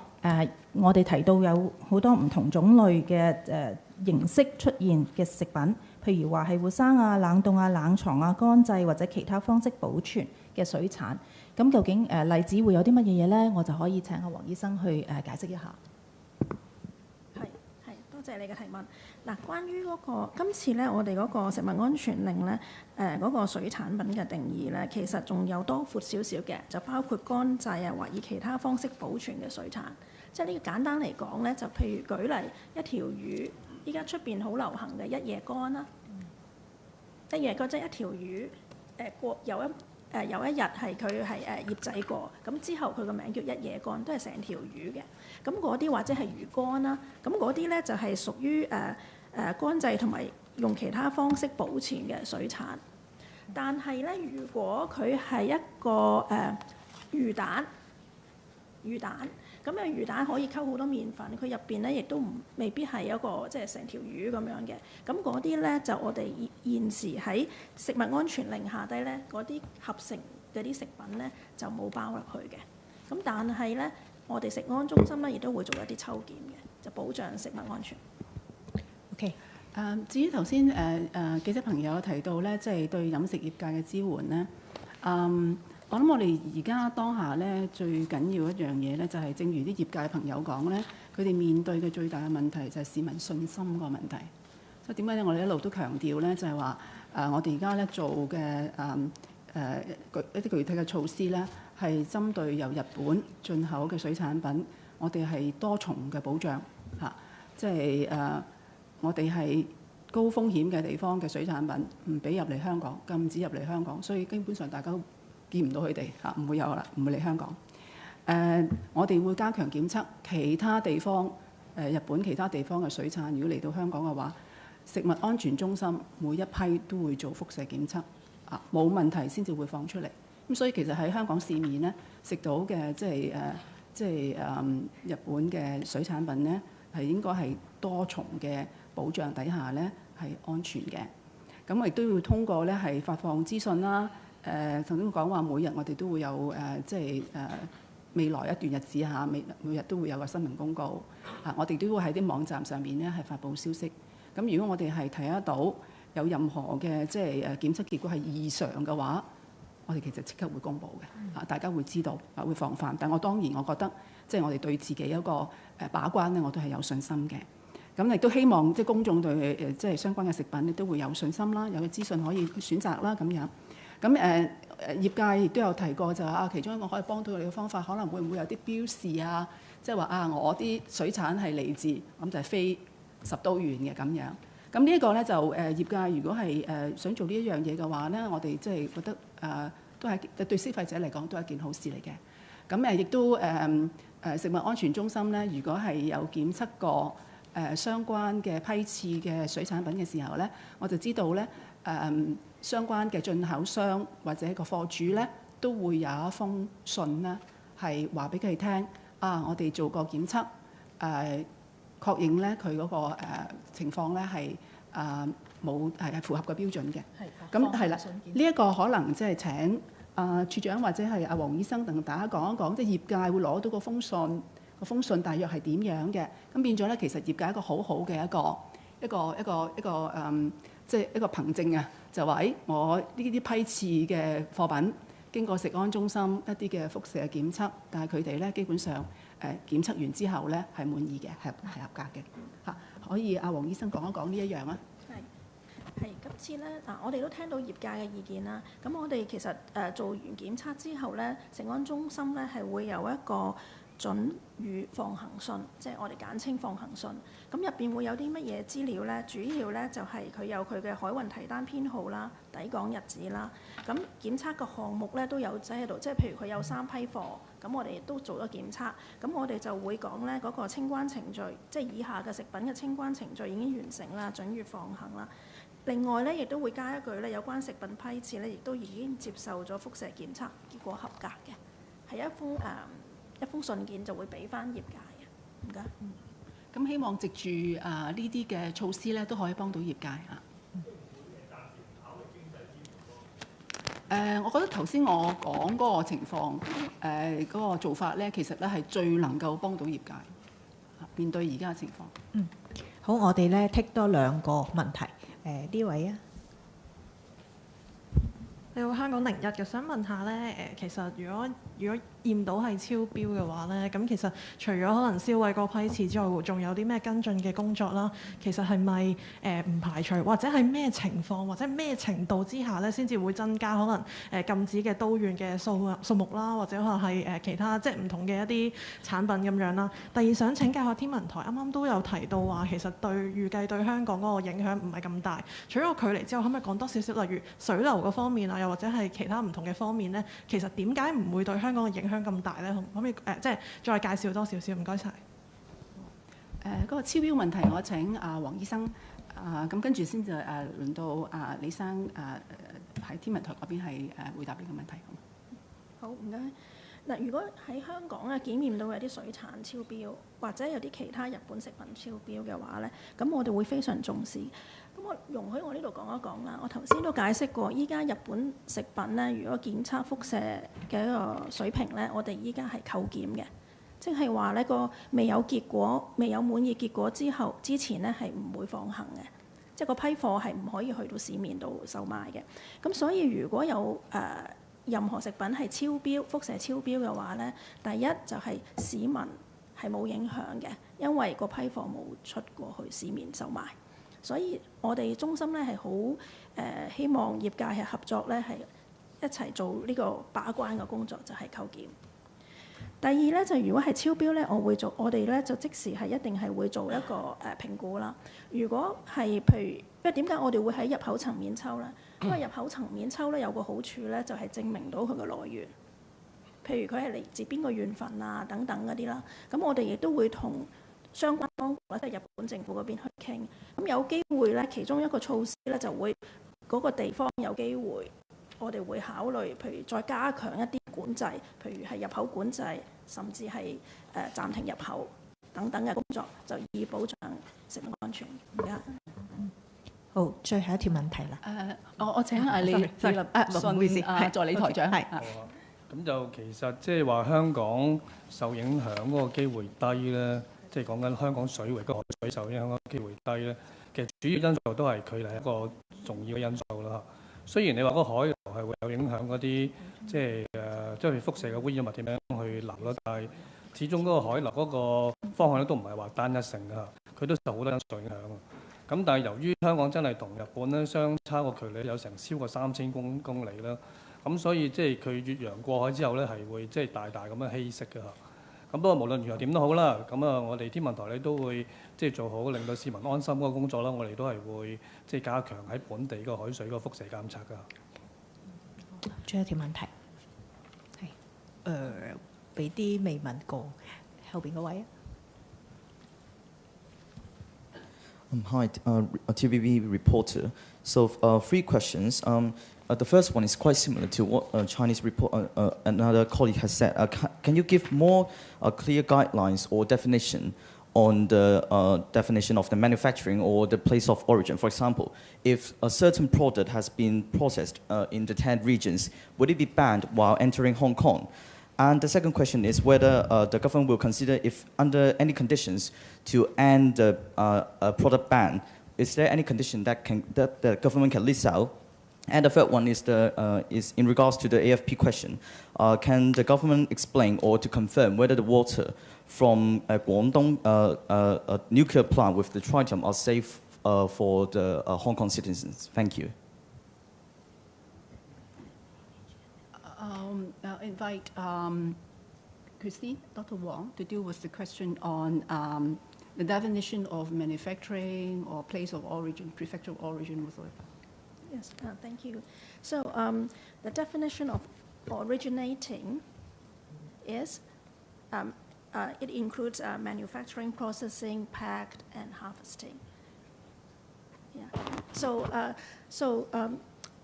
我哋提到有好多唔同種類嘅形式出現嘅食品，譬如話係活生啊、冷凍啊、冷藏啊、乾製或者其他方式保存嘅水產，咁究竟例子會有啲乜嘢嘢咧？我就可以請阿黃醫生去解釋一下。多謝你嘅提問。嗱，關於嗰個今次咧，我哋嗰個食物安全令咧，嗰個水產品嘅定義咧，其實仲有多闊少少嘅，就包括乾製啊或以其他方式保存嘅水產。即係呢個簡單嚟講咧，就譬如舉例一條魚，依家出邊好流行嘅一夜乾啦，一夜乾即係一條魚過有一日係佢係醃製過，咁之後佢個名叫一夜乾，都係成條魚嘅。咁嗰啲或者係魚乾啦，咁嗰啲咧就係屬於乾製同埋用其他方式保存嘅水產。但係咧，如果佢係一個魚蛋，咁魚蛋可以溝好多麵粉，佢入邊咧亦都未必係一個即係成條魚咁樣嘅。咁嗰啲咧就我哋現時喺食物安全令下低咧，嗰啲合成嗰啲食品咧就冇包入去嘅。咁但係咧，我哋食安中心咧亦都會做一啲抽檢嘅，就保障食物安全。OK。至於頭先記者朋友提到咧，即係對飲食業界嘅支援咧，我諗我哋而家當下咧最緊要一樣嘢咧，就係正如啲業界朋友講咧，佢哋面對嘅最大嘅問題就係市民信心個問題。所以點解咧？我哋一路都強調咧，就係話我哋而家咧做嘅一啲具體嘅措施咧，係針對由日本進口嘅水產品，我哋係多重嘅保障嚇，即係我哋係高風險嘅地方嘅水產品唔俾入嚟香港，禁止入嚟香港，所以基本上大家都見唔到佢哋嚇，唔會有啦，唔會嚟香港。我哋會加強檢測其他地方日本其他地方嘅水產，如果嚟到香港嘅話，食物安全中心每一批都會做輻射檢測，冇問題先至會放出嚟。咁所以其實喺香港市面咧食到嘅即係日本嘅水產品咧，係應該係多重嘅保障底下咧係安全嘅。咁我亦都要通過咧係發放資訊啦。頭先講話每日我哋都會有未來一段日子嚇，每日都會有個新聞公告嚇，我哋都會喺啲網站上面咧係發布消息。咁如果我哋係睇得到有任何嘅即係檢測結果係異常嘅話，我哋其實即刻會公佈嘅，大家會知道會防範。但我當然我覺得即係我哋對自己一個把關咧，我都係有信心嘅。咁亦都希望即係公眾對即係相關嘅食品咧都會有信心啦，有嘅資訊可以選擇啦咁樣。咁業界亦都有提過就話其中一個可以幫到你嘅方法，可能會唔會有啲標示啊，即係話我啲水產係嚟自咁就係非10都縣嘅咁樣。咁呢一個咧就業界如果係想做呢一樣嘢嘅話咧，我哋即係覺得都係對消費者嚟講都係一件好事嚟嘅。咁亦都食物安全中心咧，如果係有檢測過相關嘅批次嘅水產品嘅時候咧，我就知道咧相關嘅進口商或者個貨主咧都會有一封信咧係話俾佢哋聽我哋做過檢測確認咧佢嗰個情況咧係冇係符合個標準嘅。咁係啦，呢一個可能即係請處長或者係黃醫生同大家講一講，即係業界會攞到個封信，個封信大約係點樣嘅？咁變咗咧，其實業界一個好好嘅一個即係一個憑證啊，就話我呢啲批次嘅貨品經過食安中心一啲嘅輻射檢測，但係佢哋咧基本上檢測完之後咧係滿意嘅，係合格嘅嚇。可以黃醫生講一講呢一樣啊？係今次咧我哋都聽到業界嘅意見啦。咁我哋其實做完檢測之後咧，食安中心咧係會有一個準予放行信，即係我哋簡稱放行信。咁入邊會有啲乜嘢資料咧？主要咧就係佢有佢嘅海運提單編號啦、抵港日子啦。咁檢測嘅項目咧都有寫喺度，即係譬如佢有3批貨，咁我哋亦都做咗檢測。咁我哋就會講咧嗰個清關程序，即係以下嘅食品嘅清關程序已經完成啦，準予放行啦。另外咧，亦都會加一句咧，有關食品批次咧，亦都已經接受咗輻射檢測，結果合格嘅，係一封信件就會俾翻業界嘅。唔該。咁希望藉住呢啲嘅措施咧，都可以幫到業界啊。我覺得頭先我講嗰個情況，嗰個做法咧，其實咧係最能夠幫到業界面對而家嘅情況。好，我哋咧剔多2個問題。呢位啊，你好，香港01嘅，想問下咧，其實如果驗到係超標嘅話咧，咁其實除咗可能銷毀嗰批次之外，仲有啲咩跟進嘅工作啦？其實係咪唔排除，或者係咩情況或者咩程度之下咧，先至會增加可能禁止嘅都縣嘅數目啦，或者可能係其他即係唔同嘅一啲產品咁樣啦。第二，想請教下天文台，啱啱都有提到話，其實預計對香港嗰個影響唔係咁大。除咗個距離之後，可唔可以講多少少，例如水流嗰方面啊，又或者係其他唔同嘅方面咧，其實點解唔會對香港嘅影響咁大咧？可唔可以即係再介紹多少少？唔該晒。嗰個超標問題，我請黃醫生咁跟住先至輪到李生喺天文台嗰邊係回答呢個問題。好，唔該。嗱，如果喺香港咧檢驗到有啲水產超標，或者有啲其他日本食品超標嘅話咧，咁我哋會非常重視。咁我容許我呢度講一講啦。我頭先都解釋過，依家日本食品咧，如果檢測輻射嘅一個水平咧，我哋依家係扣檢嘅，即係話呢個未有結果、未有滿意結果之前咧係唔會放行嘅，即係個批貨係唔可以去到市面度售賣嘅。咁所以如果有任何食品係超標、輻射超標嘅話咧，第一就係市民係冇影響嘅，因為個批貨冇出過去市面售賣。所以我哋中心咧係好希望業界係合作咧，係一齊做呢個把關嘅工作，就係扣檢。第二咧就如果係超標咧，我哋咧就即時係一定係會做一個評估啦。如果係譬如，因為點解我哋會喺入口層面抽咧？因為入口層面抽咧有個好處咧，就係證明到佢嘅來源。譬如佢係嚟自邊個縣份啊等等嗰啲啦。咁我哋亦都會同相關當局或者日本政府嗰邊去傾。咁有機會咧，其中一個措施咧就會嗰個地方有機會，我哋會考慮，譬如再加強一啲管制，譬如係入口管制，甚至係暫停入口等等嘅工作，就以保障食物安全。好，最後一條問題啦。我請李立信助理台長。咁就其實即係話香港受影響嗰個機會低咧，即係講緊香港水域嗰個水受影響嗰個機會低咧。其實主要因素都係距離一個重要嘅因素啦。雖然你話嗰個海流係會有影響嗰啲即係係輻射嘅污染物點樣去流咯，但係始終嗰個海流嗰個方向咧都唔係話單一性㗎，佢都受好多因素影響。咁但係由於香港真係同日本咧相差個距離有成超過3000公里啦，咁所以即係佢越洋過海之後咧係會即係大大咁樣稀釋㗎嚇。咁不過無論如何點都好啦，咁我哋天文台咧都會即係做好令到市民安心嗰個工作啦，我哋都係會即係加強喺本地個海水個輻射監測㗎。仲有條問題係俾啲未問過後邊嗰位啊。Hi, TVB reporter. So 3 questions. The first one is quite similar to what Chinese report another colleague has said. Can you give more clear guidelines or definition on the definition of the manufacturing or the place of origin? For example, if a certain product has been processed in the 10 regions, would it be banned while entering Hong Kong? And the second question is whether the government will consider if under any conditions to end the product ban. Is there any condition that the government can list out? And the third one is in regards to the AFP question. Can the government explain or to confirm whether the water from Guangdong nuclear plant with the tritium are safe for the Hong Kong citizens? Thank you. I'll invite Christine, Dr. Wong, to deal with the question on the definition of manufacturing or place of origin, prefecture of origin, whatsoever. Yes, thank you. So the definition of originating is it includes manufacturing, processing, packed, and harvesting. Yeah.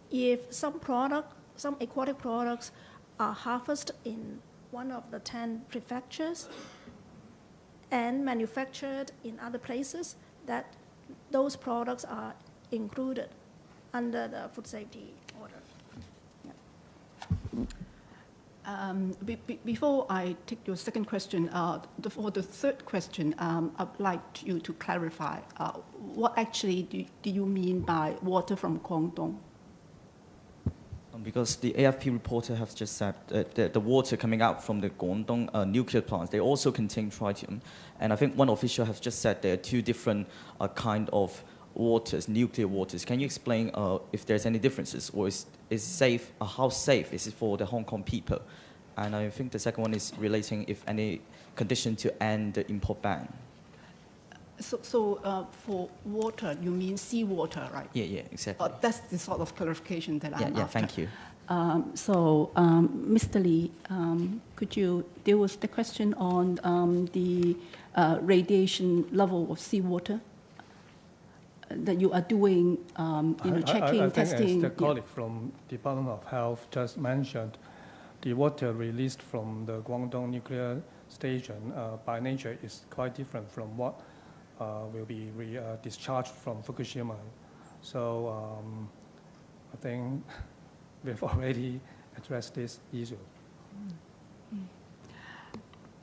If some aquatic products are harvested in one of the 10 prefectures and manufactured in other places, that those products are included under the food safety order. Yeah. Before I take your second question, for the third question, I'd like you to clarify what actually do you mean by water from Guangdong? Because the AFP reporter has just said that the water coming out from the Guangdong nuclear plants, they also contain tritium. And I think one official has just said there are 2 different kind of waters, nuclear waters. Can you explain if there's any differences, or is safe? How safe is it for the Hong Kong people? And I think the second one is relating if any condition to end the import ban. So for water, you mean seawater, right? Yeah, exactly. That's the sort of clarification that I'm after. Yeah, thank you. Mr. Lee, could you deal with the question on the radiation level of seawater that you are doing, checking, I testing? think as the colleague from Department of Health just mentioned, the water released from the Guangdong nuclear station by nature is quite different from what will be discharged from Fukushima. So I think we've already addressed this issue.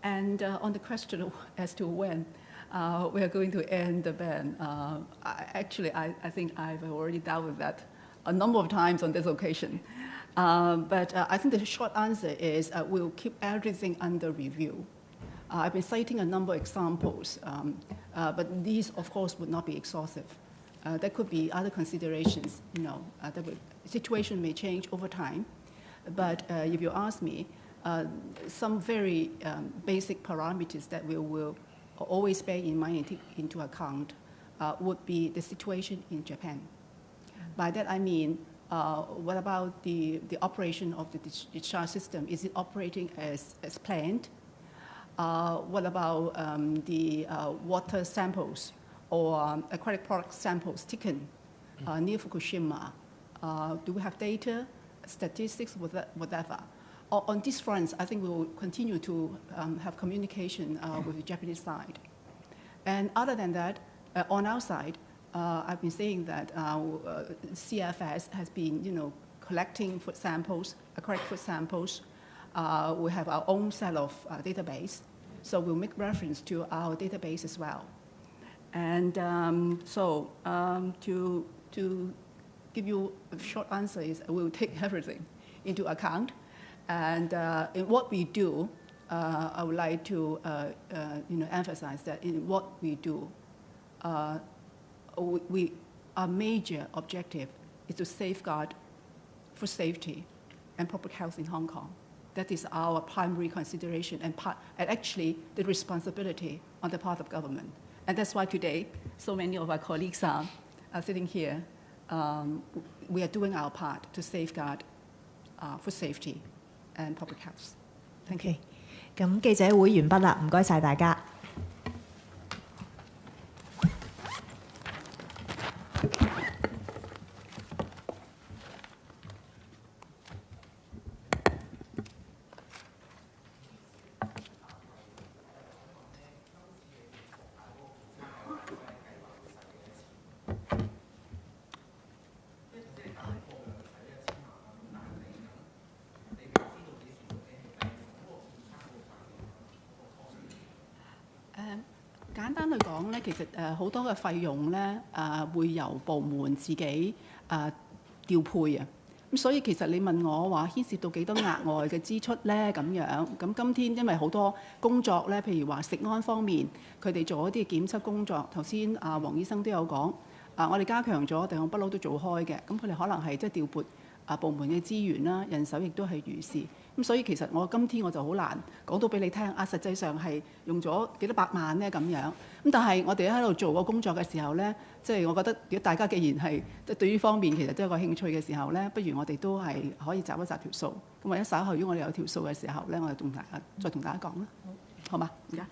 And on the question as to when we are going to end the ban, I think I've already dealt with that a number of times on this occasion. But I think the short answer is we'll keep everything under review. I've been citing a number of examples, but these, of course, would not be exhaustive. There could be other considerations. The situation may change over time. But if you ask me, some very basic parameters that we will always bear in mind and take into account would be the situation in Japan. By that I mean, what about the operation of the discharge system? Is it operating as planned? What about the water samples or aquatic product samples taken near Fukushima? Do we have data, statistics, whatever? On these fronts, I think we will continue to have communication with the Japanese side. And other than that, on our side, I've been saying that CFS has been, collecting food samples, aquatic food samples. We have our own set of database, so we'll make reference to our database as well. And to give you a short answer is we will take everything into account. And in what we do, I would like to emphasize that in what we do, our major objective is to safeguard food safety and public health in Hong Kong. That is our primary consideration and actually the responsibility on the part of government. And that's why today so many of our colleagues are sitting here. We are doing our part to safeguard food safety and public health. Thank you. 咁記者會完畢啦，唔該晒大家。簡單去講咧，其實好多嘅費用咧會由部門自己調配啊。咁所以其實你問我話牽涉到幾多額外嘅支出咧咁樣，咁今天因為好多工作咧，譬如話食安方面，佢哋做一啲檢測工作，頭先黃醫生都有講，我哋加強咗，定我不嬲都做開嘅，咁佢哋可能係即係調撥部門嘅資源啦，人手亦都係如是。咁所以其實今天我就好難講到俾你聽實際上係用咗幾多百萬咧咁樣。咁但係我哋喺度做個工作嘅時候咧，即係我覺得如果大家既然係即係對於方面其實都有個興趣嘅時候咧，不如我哋都係可以集一集條數。咁或者稍後如果我哋有條數嘅時候咧，我哋再同大家講啦，好嘛？而家。